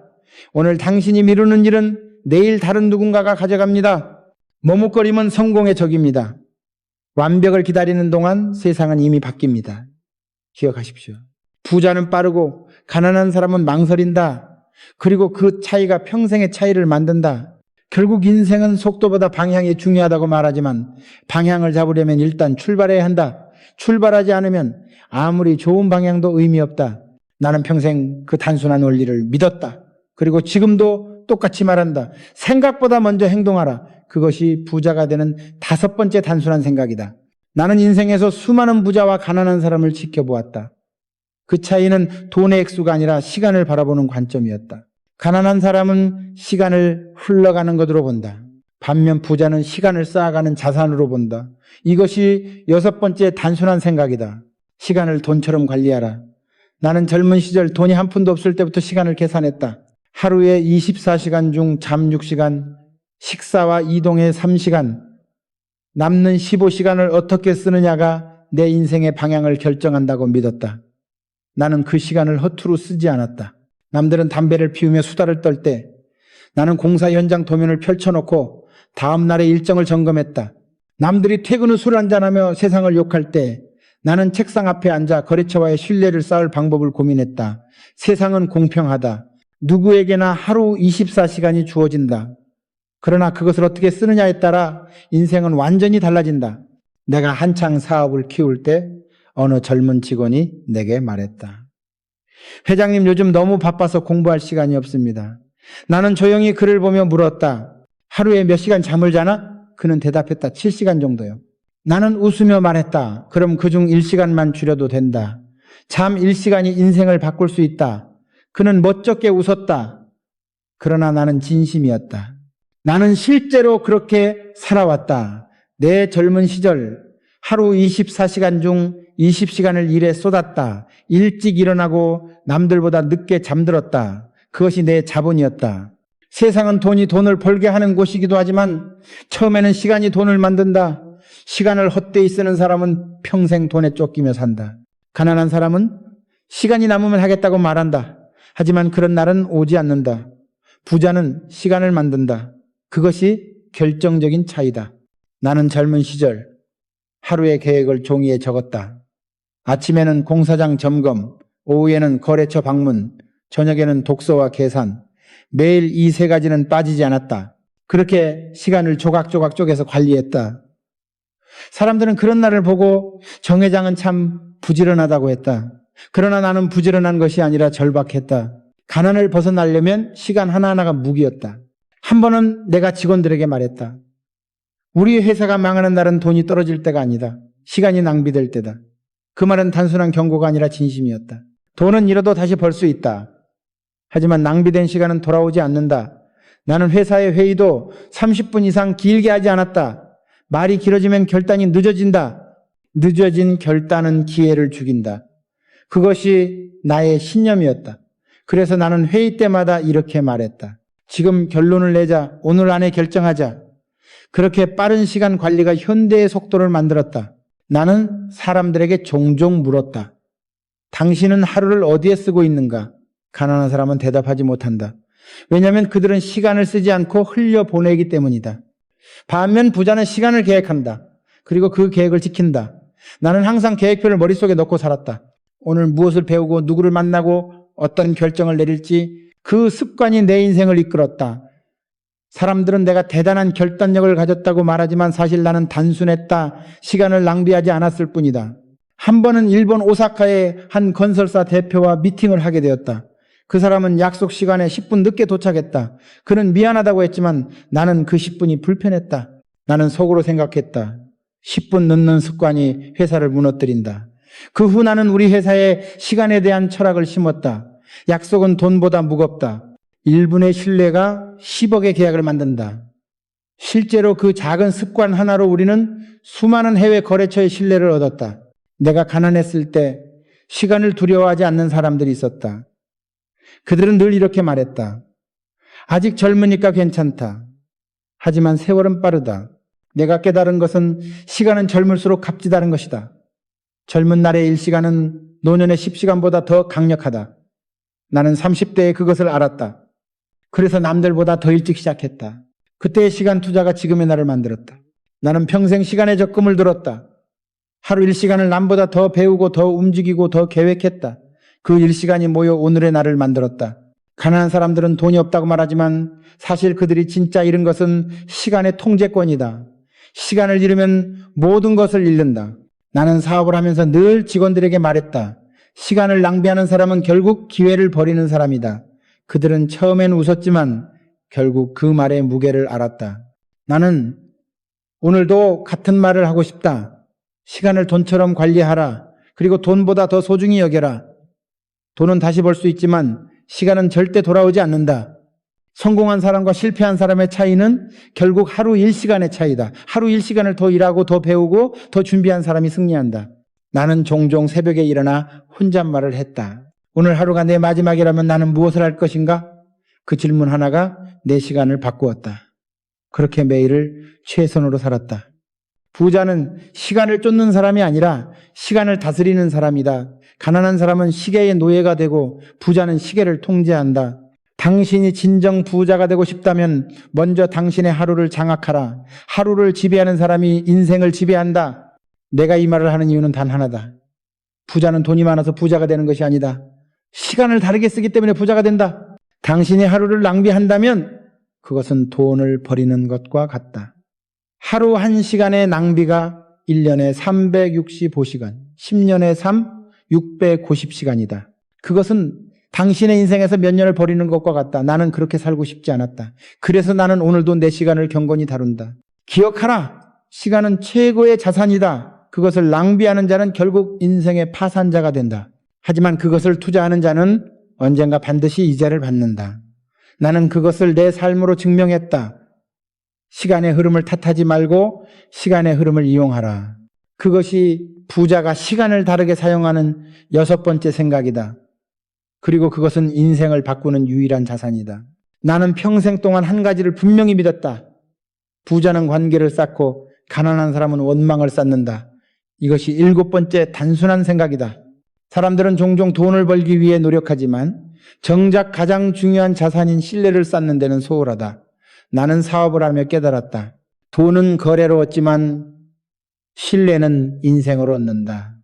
오늘 당신이 미루는 일은 내일 다른 누군가가 가져갑니다. 머뭇거림은 성공의 적입니다. 완벽을 기다리는 동안 세상은 이미 바뀝니다. 기억하십시오. 부자는 빠르고 가난한 사람은 망설인다. 그리고 그 차이가 평생의 차이를 만든다. 결국 인생은 속도보다 방향이 중요하다고 말하지만 방향을 잡으려면 일단 출발해야 한다. 출발하지 않으면 아무리 좋은 방향도 의미 없다. 나는 평생 그 단순한 원리를 믿었다. 그리고 지금도 똑같이 말한다. 생각보다 먼저 행동하라. 그것이 부자가 되는 5번째 단순한 생각이다. 나는 인생에서 수많은 부자와 가난한 사람을 지켜보았다. 그 차이는 돈의 액수가 아니라 시간을 바라보는 관점이었다. 가난한 사람은 시간을 흘러가는 것으로 본다. 반면 부자는 시간을 쌓아가는 자산으로 본다. 이것이 6번째 단순한 생각이다. 시간을 돈처럼 관리하라. 나는 젊은 시절 돈이 한 푼도 없을 때부터 시간을 계산했다. 하루에 24시간 중 잠 6시간, 식사와 이동에 3시간, 남는 15시간을 어떻게 쓰느냐가 내 인생의 방향을 결정한다고 믿었다. 나는 그 시간을 허투루 쓰지 않았다. 남들은 담배를 피우며 수다를 떨 때 나는 공사 현장 도면을 펼쳐놓고 다음 날의 일정을 점검했다. 남들이 퇴근 후 술 한잔하며 세상을 욕할 때 나는 책상 앞에 앉아 거래처와의 신뢰를 쌓을 방법을 고민했다. 세상은 공평하다. 누구에게나 하루 24시간이 주어진다. 그러나 그것을 어떻게 쓰느냐에 따라 인생은 완전히 달라진다. 내가 한창 사업을 키울 때 어느 젊은 직원이 내게 말했다. 회장님, 요즘 너무 바빠서 공부할 시간이 없습니다. 나는 조용히 그를 보며 물었다. 하루에 몇 시간 잠을 자나? 그는 대답했다. 7시간 정도요. 나는 웃으며 말했다. 그럼 그중 1시간만 줄여도 된다. 잠 1시간이 인생을 바꿀 수 있다. 그는 멋쩍게 웃었다. 그러나 나는 진심이었다. 나는 실제로 그렇게 살아왔다. 내 젊은 시절 하루 24시간 중 20시간을 일에 쏟았다. 일찍 일어나고 남들보다 늦게 잠들었다. 그것이 내 자본이었다. 세상은 돈이 돈을 벌게 하는 곳이기도 하지만 처음에는 시간이 돈을 만든다. 시간을 헛되이 쓰는 사람은 평생 돈에 쫓기며 산다. 가난한 사람은 시간이 남으면 하겠다고 말한다. 하지만 그런 날은 오지 않는다. 부자는 시간을 만든다. 그것이 결정적인 차이다. 나는 젊은 시절 하루의 계획을 종이에 적었다. 아침에는 공사장 점검, 오후에는 거래처 방문, 저녁에는 독서와 계산. 매일 이 세 가지는 빠지지 않았다. 그렇게 시간을 조각조각 쪼개서 관리했다. 사람들은 그런 날을 보고 정 회장은 참 부지런하다고 했다. 그러나 나는 부지런한 것이 아니라 절박했다. 가난을 벗어나려면 시간 하나하나가 무기였다. 한 번은 내가 직원들에게 말했다. 우리 회사가 망하는 날은 돈이 떨어질 때가 아니다. 시간이 낭비될 때다. 그 말은 단순한 경고가 아니라 진심이었다. 돈은 잃어도 다시 벌 수 있다. 하지만 낭비된 시간은 돌아오지 않는다. 나는 회사의 회의도 30분 이상 길게 하지 않았다. 말이 길어지면 결단이 늦어진다. 늦어진 결단은 기회를 죽인다. 그것이 나의 신념이었다. 그래서 나는 회의 때마다 이렇게 말했다. 지금 결론을 내자. 오늘 안에 결정하자. 그렇게 빠른 시간 관리가 현대의 속도를 만들었다. 나는 사람들에게 종종 물었다. 당신은 하루를 어디에 쓰고 있는가? 가난한 사람은 대답하지 못한다. 왜냐하면 그들은 시간을 쓰지 않고 흘려보내기 때문이다. 반면 부자는 시간을 계획한다. 그리고 그 계획을 지킨다. 나는 항상 계획표를 머릿속에 넣고 살았다. 오늘 무엇을 배우고 누구를 만나고 어떤 결정을 내릴지 그 습관이 내 인생을 이끌었다. 사람들은 내가 대단한 결단력을 가졌다고 말하지만 사실 나는 단순했다. 시간을 낭비하지 않았을 뿐이다. 한 번은 일본 오사카의 한 건설사 대표와 미팅을 하게 되었다. 그 사람은 약속 시간에 10분 늦게 도착했다. 그는 미안하다고 했지만 나는 그 10분이 불편했다. 나는 속으로 생각했다. 10분 늦는 습관이 회사를 무너뜨린다. 그 후 나는 우리 회사에 시간에 대한 철학을 심었다. 약속은 돈보다 무겁다. 1분의 신뢰가 10억의 계약을 만든다. 실제로 그 작은 습관 하나로 우리는 수많은 해외 거래처의 신뢰를 얻었다. 내가 가난했을 때 시간을 두려워하지 않는 사람들이 있었다. 그들은 늘 이렇게 말했다. 아직 젊으니까 괜찮다. 하지만 세월은 빠르다. 내가 깨달은 것은 시간은 젊을수록 값지다는 것이다. 젊은 날의 1시간은 노년의 10시간보다 더 강력하다. 나는 30대에 그것을 알았다. 그래서 남들보다 더 일찍 시작했다. 그때의 시간 투자가 지금의 나를 만들었다. 나는 평생 시간에 적금을 들었다. 하루 1시간을 남보다 더 배우고 더 움직이고 더 계획했다. 그 1시간이 모여 오늘의 나를 만들었다. 가난한 사람들은 돈이 없다고 말하지만 사실 그들이 진짜 잃은 것은 시간의 통제권이다. 시간을 잃으면 모든 것을 잃는다. 나는 사업을 하면서 늘 직원들에게 말했다. 시간을 낭비하는 사람은 결국 기회를 버리는 사람이다. 그들은 처음엔 웃었지만 결국 그 말의 무게를 알았다. 나는 오늘도 같은 말을 하고 싶다. 시간을 돈처럼 관리하라. 그리고 돈보다 더 소중히 여겨라. 돈은 다시 벌 수 있지만 시간은 절대 돌아오지 않는다. 성공한 사람과 실패한 사람의 차이는 결국 하루 1시간의 차이다. 하루 1시간을 더 일하고 더 배우고 더 준비한 사람이 승리한다. 나는 종종 새벽에 일어나 혼잣말을 했다. 오늘 하루가 내 마지막이라면 나는 무엇을 할 것인가? 그 질문 하나가 내 시간을 바꾸었다. 그렇게 매일을 최선으로 살았다. 부자는 시간을 쫓는 사람이 아니라 시간을 다스리는 사람이다. 가난한 사람은 시계의 노예가 되고 부자는 시계를 통제한다. 당신이 진정 부자가 되고 싶다면 먼저 당신의 하루를 장악하라. 하루를 지배하는 사람이 인생을 지배한다. 내가 이 말을 하는 이유는 단 하나다. 부자는 돈이 많아서 부자가 되는 것이 아니다. 시간을 다르게 쓰기 때문에 부자가 된다. 당신이 하루를 낭비한다면 그것은 돈을 버리는 것과 같다. 하루 1시간의 낭비가 1년에 365시간, 10년에 3, 690시간이다. 그것은 당신의 인생에서 몇 년을 버리는 것과 같다. 나는 그렇게 살고 싶지 않았다. 그래서 나는 오늘도 내 시간을 경건히 다룬다. 기억하라. 시간은 최고의 자산이다. 그것을 낭비하는 자는 결국 인생의 파산자가 된다. 하지만 그것을 투자하는 자는 언젠가 반드시 이자를 받는다. 나는 그것을 내 삶으로 증명했다. 시간의 흐름을 탓하지 말고 시간의 흐름을 이용하라. 그것이 부자가 시간을 다르게 사용하는 6번째 생각이다. 그리고 그것은 인생을 바꾸는 유일한 자산이다. 나는 평생 동안 한 가지를 분명히 믿었다. 부자는 관계를 쌓고 가난한 사람은 원망을 쌓는다. 이것이 7번째 단순한 생각이다. 사람들은 종종 돈을 벌기 위해 노력하지만 정작 가장 중요한 자산인 신뢰를 쌓는 데는 소홀하다. 나는 사업을 하며 깨달았다. 돈은 거래로 얻지만 신뢰는 인생으로 얻는다.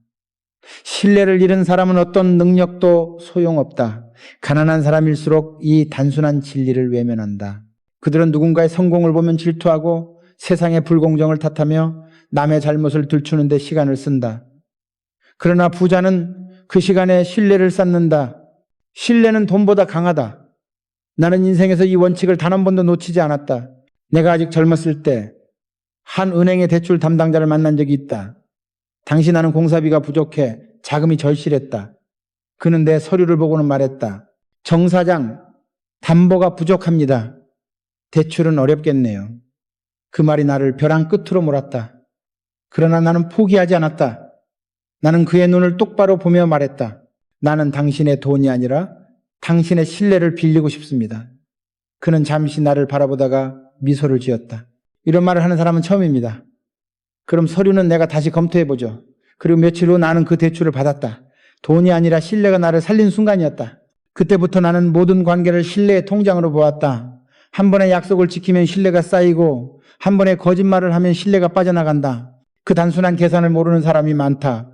신뢰를 잃은 사람은 어떤 능력도 소용없다. 가난한 사람일수록 이 단순한 진리를 외면한다. 그들은 누군가의 성공을 보면 질투하고 세상의 불공정을 탓하며 남의 잘못을 들추는 데 시간을 쓴다. 그러나 부자는 그 시간에 신뢰를 쌓는다. 신뢰는 돈보다 강하다. 나는 인생에서 이 원칙을 단 한 번도 놓치지 않았다. 내가 아직 젊었을 때 한 은행의 대출 담당자를 만난 적이 있다. 당시 나는 공사비가 부족해 자금이 절실했다. 그는 내 서류를 보고는 말했다. 정 사장, 담보가 부족합니다. 대출은 어렵겠네요. 그 말이 나를 벼랑 끝으로 몰았다. 그러나 나는 포기하지 않았다. 나는 그의 눈을 똑바로 보며 말했다. 나는 당신의 돈이 아니라 당신의 신뢰를 빌리고 싶습니다. 그는 잠시 나를 바라보다가 미소를 지었다. 이런 말을 하는 사람은 처음입니다. 그럼 서류는 내가 다시 검토해보죠. 그리고 며칠 후 나는 그 대출을 받았다. 돈이 아니라 신뢰가 나를 살린 순간이었다. 그때부터 나는 모든 관계를 신뢰의 통장으로 보았다. 한 번의 약속을 지키면 신뢰가 쌓이고 한 번의 거짓말을 하면 신뢰가 빠져나간다. 그 단순한 계산을 모르는 사람이 많다.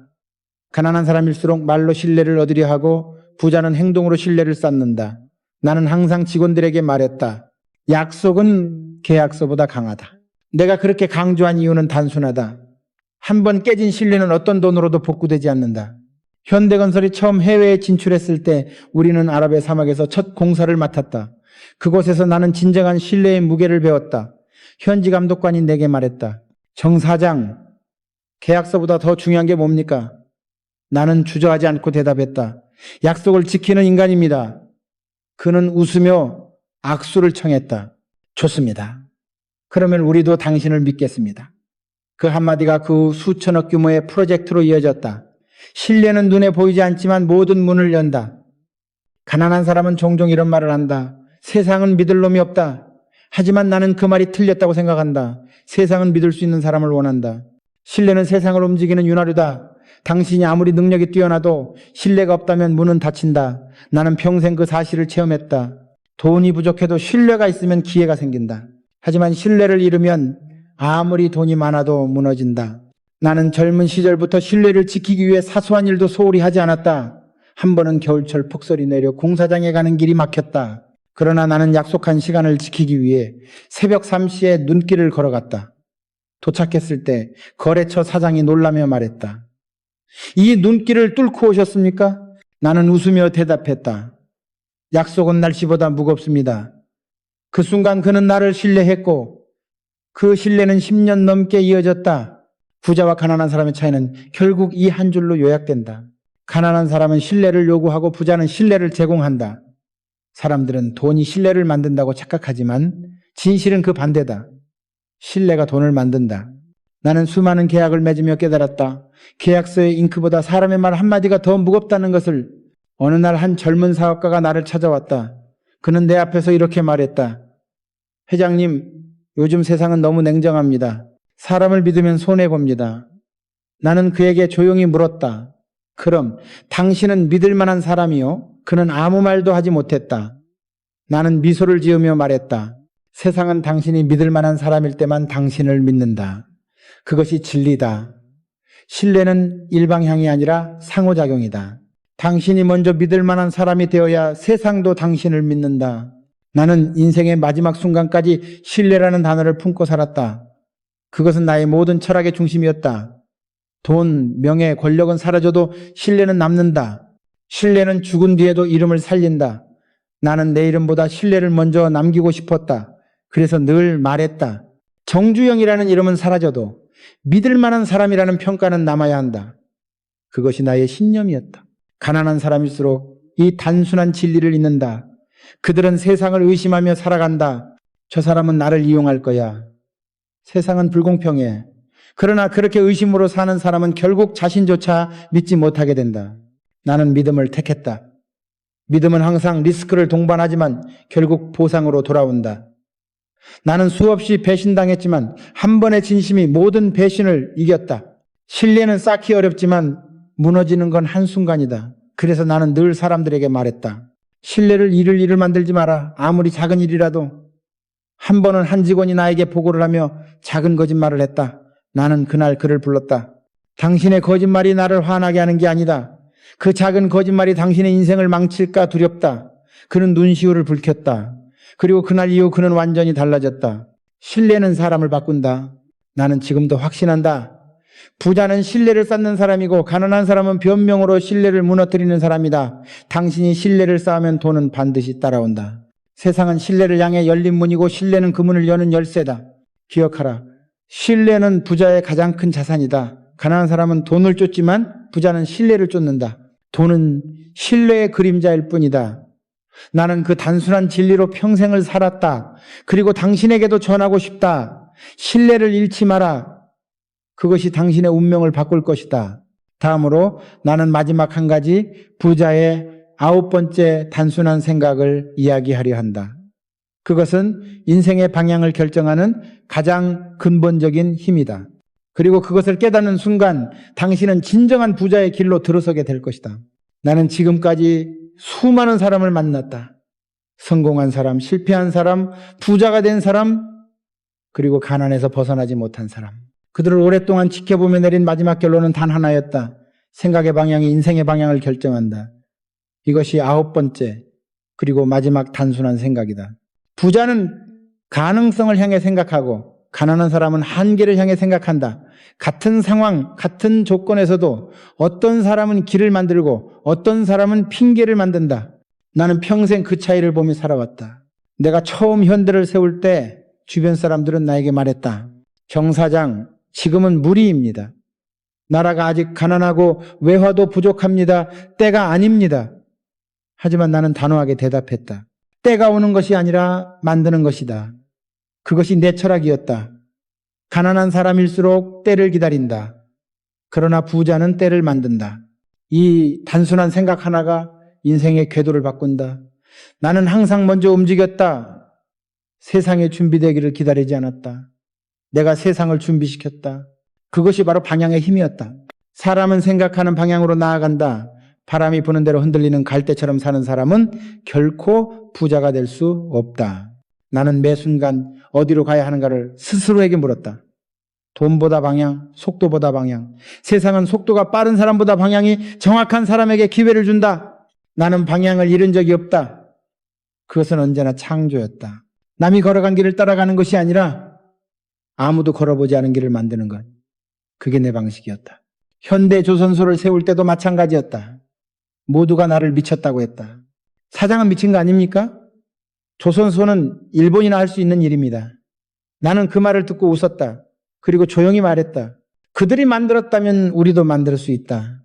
가난한 사람일수록 말로 신뢰를 얻으려 하고 부자는 행동으로 신뢰를 쌓는다. 나는 항상 직원들에게 말했다. 약속은 계약서보다 강하다. 내가 그렇게 강조한 이유는 단순하다. 한 번 깨진 신뢰는 어떤 돈으로도 복구되지 않는다. 현대건설이 처음 해외에 진출했을 때 우리는 아랍의 사막에서 첫 공사를 맡았다. 그곳에서 나는 진정한 신뢰의 무게를 배웠다. 현지 감독관이 내게 말했다. 정 사장, 계약서보다 더 중요한 게 뭡니까? 나는 주저하지 않고 대답했다. 약속을 지키는 인간입니다. 그는 웃으며 악수를 청했다. 좋습니다. 그러면 우리도 당신을 믿겠습니다. 그 한마디가 그 후 수천억 규모의 프로젝트로 이어졌다. 신뢰는 눈에 보이지 않지만 모든 문을 연다. 가난한 사람은 종종 이런 말을 한다. 세상은 믿을 놈이 없다. 하지만 나는 그 말이 틀렸다고 생각한다. 세상은 믿을 수 있는 사람을 원한다. 신뢰는 세상을 움직이는 윤활유다. 당신이 아무리 능력이 뛰어나도 신뢰가 없다면 문은 닫힌다. 나는 평생 그 사실을 체험했다. 돈이 부족해도 신뢰가 있으면 기회가 생긴다. 하지만 신뢰를 잃으면 아무리 돈이 많아도 무너진다. 나는 젊은 시절부터 신뢰를 지키기 위해 사소한 일도 소홀히 하지 않았다. 한 번은 겨울철 폭설이 내려 공사장에 가는 길이 막혔다. 그러나 나는 약속한 시간을 지키기 위해 새벽 3시에 눈길을 걸어갔다. 도착했을 때 거래처 사장이 놀라며 말했다. 이 눈길을 뚫고 오셨습니까? 나는 웃으며 대답했다. 약속은 날씨보다 무겁습니다. 그 순간 그는 나를 신뢰했고 그 신뢰는 10년 넘게 이어졌다. 부자와 가난한 사람의 차이는 결국 이 한 줄로 요약된다. 가난한 사람은 신뢰를 요구하고 부자는 신뢰를 제공한다. 사람들은 돈이 신뢰를 만든다고 착각하지만 진실은 그 반대다. 신뢰가 돈을 만든다. 나는 수많은 계약을 맺으며 깨달았다. 계약서의 잉크보다 사람의 말 한마디가 더 무겁다는 것을. 어느 날 한 젊은 사업가가 나를 찾아왔다. 그는 내 앞에서 이렇게 말했다. 회장님, 요즘 세상은 너무 냉정합니다. 사람을 믿으면 손해봅니다. 나는 그에게 조용히 물었다. 그럼 당신은 믿을 만한 사람이요? 그는 아무 말도 하지 못했다. 나는 미소를 지으며 말했다. 세상은 당신이 믿을 만한 사람일 때만 당신을 믿는다. 그것이 진리다. 신뢰는 일방향이 아니라 상호작용이다. 당신이 먼저 믿을 만한 사람이 되어야 세상도 당신을 믿는다. 나는 인생의 마지막 순간까지 신뢰라는 단어를 품고 살았다. 그것은 나의 모든 철학의 중심이었다. 돈, 명예, 권력은 사라져도 신뢰는 남는다. 신뢰는 죽은 뒤에도 이름을 살린다. 나는 내 이름보다 신뢰를 먼저 남기고 싶었다. 그래서 늘 말했다. 정주영이라는 이름은 사라져도 믿을 만한 사람이라는 평가는 남아야 한다. 그것이 나의 신념이었다. 가난한 사람일수록 이 단순한 진리를 잊는다. 그들은 세상을 의심하며 살아간다. 저 사람은 나를 이용할 거야. 세상은 불공평해. 그러나 그렇게 의심으로 사는 사람은 결국 자신조차 믿지 못하게 된다. 나는 믿음을 택했다. 믿음은 항상 리스크를 동반하지만 결국 보상으로 돌아온다. 나는 수없이 배신당했지만 한 번의 진심이 모든 배신을 이겼다. 신뢰는 쌓기 어렵지만 무너지는 건 한순간이다. 그래서 나는 늘 사람들에게 말했다. 신뢰를 잃을 일을 만들지 마라. 아무리 작은 일이라도. 한 번은 한 직원이 나에게 보고를 하며 작은 거짓말을 했다. 나는 그날 그를 불렀다. 당신의 거짓말이 나를 화나게 하는 게 아니다. 그 작은 거짓말이 당신의 인생을 망칠까 두렵다. 그는 눈시울을 붉혔다. 그리고 그날 이후 그는 완전히 달라졌다. 신뢰는 사람을 바꾼다. 나는 지금도 확신한다. 부자는 신뢰를 쌓는 사람이고 가난한 사람은 변명으로 신뢰를 무너뜨리는 사람이다. 당신이 신뢰를 쌓으면 돈은 반드시 따라온다. 세상은 신뢰를 향해 열린 문이고 신뢰는 그 문을 여는 열쇠다. 기억하라. 신뢰는 부자의 가장 큰 자산이다. 가난한 사람은 돈을 쫓지만 부자는 신뢰를 쫓는다. 돈은 신뢰의 그림자일 뿐이다. 나는 그 단순한 진리로 평생을 살았다. 그리고 당신에게도 전하고 싶다. 신뢰를 잃지 마라. 그것이 당신의 운명을 바꿀 것이다. 다음으로 나는 마지막 한 가지 부자의 9번째 단순한 생각을 이야기하려 한다. 그것은 인생의 방향을 결정하는 가장 근본적인 힘이다. 그리고 그것을 깨닫는 순간 당신은 진정한 부자의 길로 들어서게 될 것이다. 나는 지금까지 수많은 사람을 만났다. 성공한 사람, 실패한 사람, 부자가 된 사람, 그리고 가난에서 벗어나지 못한 사람. 그들을 오랫동안 지켜보며 내린 마지막 결론은 단 하나였다. 생각의 방향이 인생의 방향을 결정한다. 이것이 9번째 그리고 마지막 단순한 생각이다. 부자는 가능성을 향해 생각하고 가난한 사람은 한계를 향해 생각한다. 같은 상황, 같은 조건에서도 어떤 사람은 길을 만들고 어떤 사람은 핑계를 만든다. 나는 평생 그 차이를 보며 살아왔다. 내가 처음 현대를 세울 때 주변 사람들은 나에게 말했다. 정 사장, 지금은 무리입니다. 나라가 아직 가난하고 외화도 부족합니다. 때가 아닙니다. 하지만 나는 단호하게 대답했다. 때가 오는 것이 아니라 만드는 것이다. 그것이 내 철학이었다. 가난한 사람일수록 때를 기다린다. 그러나 부자는 때를 만든다. 이 단순한 생각 하나가 인생의 궤도를 바꾼다. 나는 항상 먼저 움직였다. 세상에 준비되기를 기다리지 않았다. 내가 세상을 준비시켰다. 그것이 바로 방향의 힘이었다. 사람은 생각하는 방향으로 나아간다. 바람이 부는 대로 흔들리는 갈대처럼 사는 사람은 결코 부자가 될 수 없다. 나는 매 순간 어디로 가야 하는가를 스스로에게 물었다. 돈보다 방향, 속도보다 방향. 세상은 속도가 빠른 사람보다 방향이 정확한 사람에게 기회를 준다. 나는 방향을 잃은 적이 없다. 그것은 언제나 창조였다. 남이 걸어간 길을 따라가는 것이 아니라 아무도 걸어보지 않은 길을 만드는 것. 그게 내 방식이었다. 현대 조선소를 세울 때도 마찬가지였다. 모두가 나를 미쳤다고 했다. 사장은 미친 거 아닙니까? 조선소는 일본이나 할 수 있는 일입니다. 나는 그 말을 듣고 웃었다. 그리고 조용히 말했다. 그들이 만들었다면 우리도 만들 수 있다.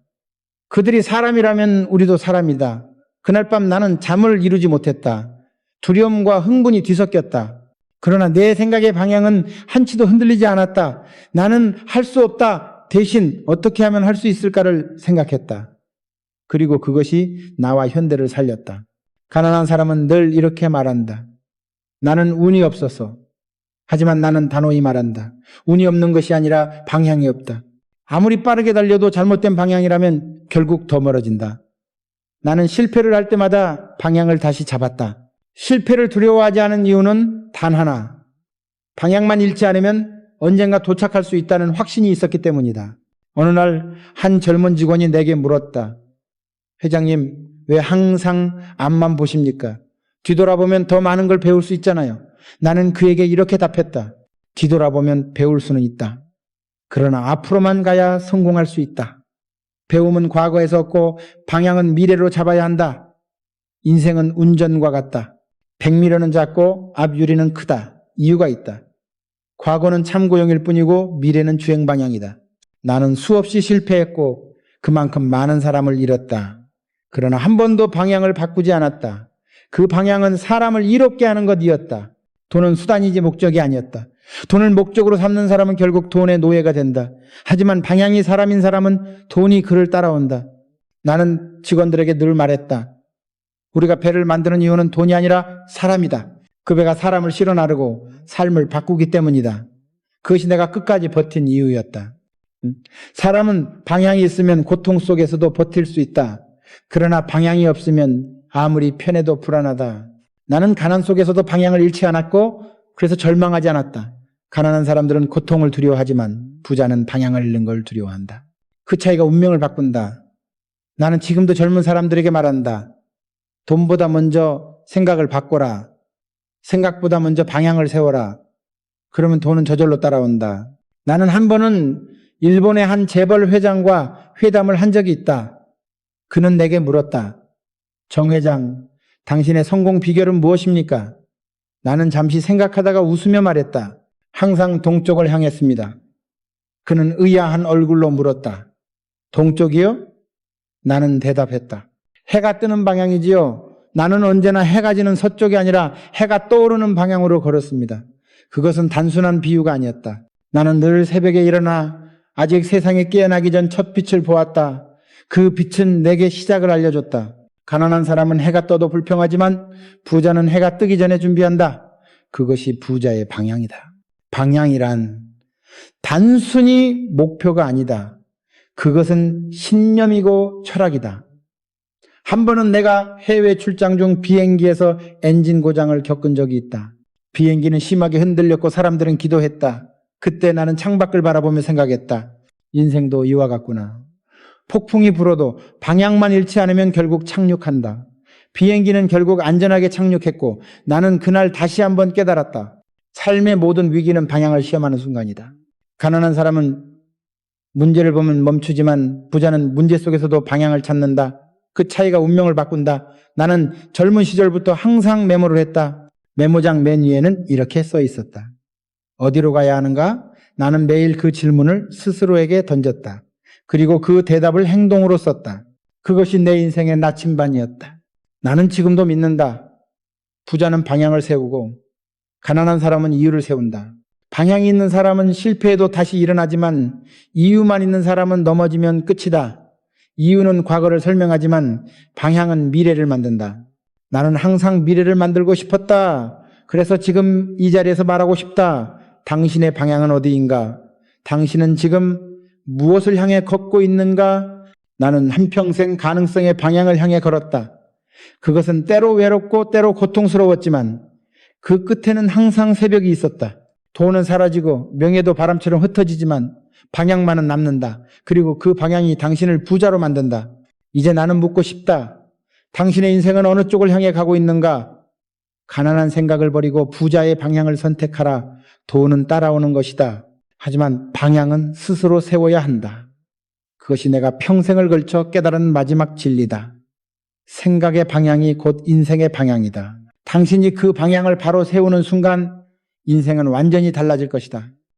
그들이 사람이라면 우리도 사람이다. 그날 밤 나는 잠을 이루지 못했다. 두려움과 흥분이 뒤섞였다. 그러나 내 생각의 방향은 한치도 흔들리지 않았다. 나는 할 수 없다. 대신 어떻게 하면 할 수 있을까를 생각했다. 그리고 그것이 나와 현대를 살렸다. 가난한 사람은 늘 이렇게 말한다. 나는 운이 없어서. 하지만 나는 단호히 말한다. 운이 없는 것이 아니라 방향이 없다. 아무리 빠르게 달려도 잘못된 방향이라면 결국 더 멀어진다. 나는 실패를 할 때마다 방향을 다시 잡았다. 실패를 두려워하지 않은 이유는 단 하나. 방향만 잃지 않으면 언젠가 도착할 수 있다는 확신이 있었기 때문이다. 어느 날 한 젊은 직원이 내게 물었다. 회장님, 왜 항상 앞만 보십니까? 뒤돌아보면 더 많은 걸 배울 수 있잖아요. 나는 그에게 이렇게 답했다. 뒤돌아보면 배울 수는 있다. 그러나 앞으로만 가야 성공할 수 있다. 배움은 과거에서 얻고 방향은 미래로 잡아야 한다. 인생은 운전과 같다. 백미러는 작고 앞유리는 크다. 이유가 있다. 과거는 참고용일 뿐이고 미래는 주행 방향이다. 나는 수없이 실패했고 그만큼 많은 사람을 잃었다. 그러나 한 번도 방향을 바꾸지 않았다. 그 방향은 사람을 이롭게 하는 것이었다. 돈은 수단이지 목적이 아니었다. 돈을 목적으로 삼는 사람은 결국 돈의 노예가 된다. 하지만 방향이 사람인 사람은 돈이 그를 따라온다. 나는 직원들에게 늘 말했다. 우리가 배를 만드는 이유는 돈이 아니라 사람이다. 그 배가 사람을 실어 나르고 삶을 바꾸기 때문이다. 그것이 내가 끝까지 버틴 이유였다. 사람은 방향이 있으면 고통 속에서도 버틸 수 있다. 그러나 방향이 없으면 아무리 편해도 불안하다. 나는 가난 속에서도 방향을 잃지 않았고 그래서 절망하지 않았다. 가난한 사람들은 고통을 두려워하지만 부자는 방향을 잃는 걸 두려워한다. 그 차이가 운명을 바꾼다. 나는 지금도 젊은 사람들에게 말한다. 돈보다 먼저 생각을 바꿔라. 생각보다 먼저 방향을 세워라. 그러면 돈은 저절로 따라온다. 나는 한 번은 일본의 한 재벌 회장과 회담을 한 적이 있다. 그는 내게 물었다. 정 회장, 당신의 성공 비결은 무엇입니까? 나는 잠시 생각하다가 웃으며 말했다. 항상 동쪽을 향했습니다. 그는 의아한 얼굴로 물었다. 동쪽이요? 나는 대답했다. 해가 뜨는 방향이지요. 나는 언제나 해가 지는 서쪽이 아니라 해가 떠오르는 방향으로 걸었습니다. 그것은 단순한 비유가 아니었다. 나는 늘 새벽에 일어나 아직 세상에 깨어나기 전 첫 빛을 보았다. 그 빛은 내게 시작을 알려줬다. 가난한 사람은 해가 떠도 불평하지만 부자는 해가 뜨기 전에 준비한다. 그것이 부자의 방향이다. 방향이란 단순히 목표가 아니다. 그것은 신념이고 철학이다. 한 번은 내가 해외 출장 중 비행기에서 엔진 고장을 겪은 적이 있다. 비행기는 심하게 흔들렸고 사람들은 기도했다. 그때 나는 창밖을 바라보며 생각했다. 인생도 이와 같구나. 폭풍이 불어도 방향만 잃지 않으면 결국 착륙한다. 비행기는 결국 안전하게 착륙했고 나는 그날 다시 한번 깨달았다. 삶의 모든 위기는 방향을 시험하는 순간이다. 가난한 사람은 문제를 보면 멈추지만 부자는 문제 속에서도 방향을 찾는다. 그 차이가 운명을 바꾼다. 나는 젊은 시절부터 항상 메모를 했다. 메모장 맨 위에는 이렇게 써 있었다. 어디로 가야 하는가? 나는 매일 그 질문을 스스로에게 던졌다. 그리고 그 대답을 행동으로 썼다. 그것이 내 인생의 나침반이었다. 나는 지금도 믿는다. 부자는 방향을 세우고 가난한 사람은 이유를 세운다. 방향이 있는 사람은 실패해도 다시 일어나지만 이유만 있는 사람은 넘어지면 끝이다. 이유는 과거를 설명하지만 방향은 미래를 만든다. 나는 항상 미래를 만들고 싶었다. 그래서 지금 이 자리에서 말하고 싶다. 당신의 방향은 어디인가? 당신은 지금 무엇을 향해 걷고 있는가? 나는 한평생 가능성의 방향을 향해 걸었다. 그것은 때로 외롭고 때로 고통스러웠지만 그 끝에는 항상 새벽이 있었다. 돈은 사라지고 명예도 바람처럼 흩어지지만 방향만은 남는다. 그리고 그 방향이 당신을 부자로 만든다. 이제 나는 묻고 싶다. 당신의 인생은 어느 쪽을 향해 가고 있는가? 가난한 생각을 버리고 부자의 방향을 선택하라. 돈은 따라오는 것이다. 하지만 방향은 스스로 세워야 한다. 그것이 내가 평생을 걸쳐 깨달은 마지막 진리다. 생각의 방향이 곧 인생의 방향이다. 당신이 그 방향을 바로 세우는 순간 인생은 완전히 달라질 것이다.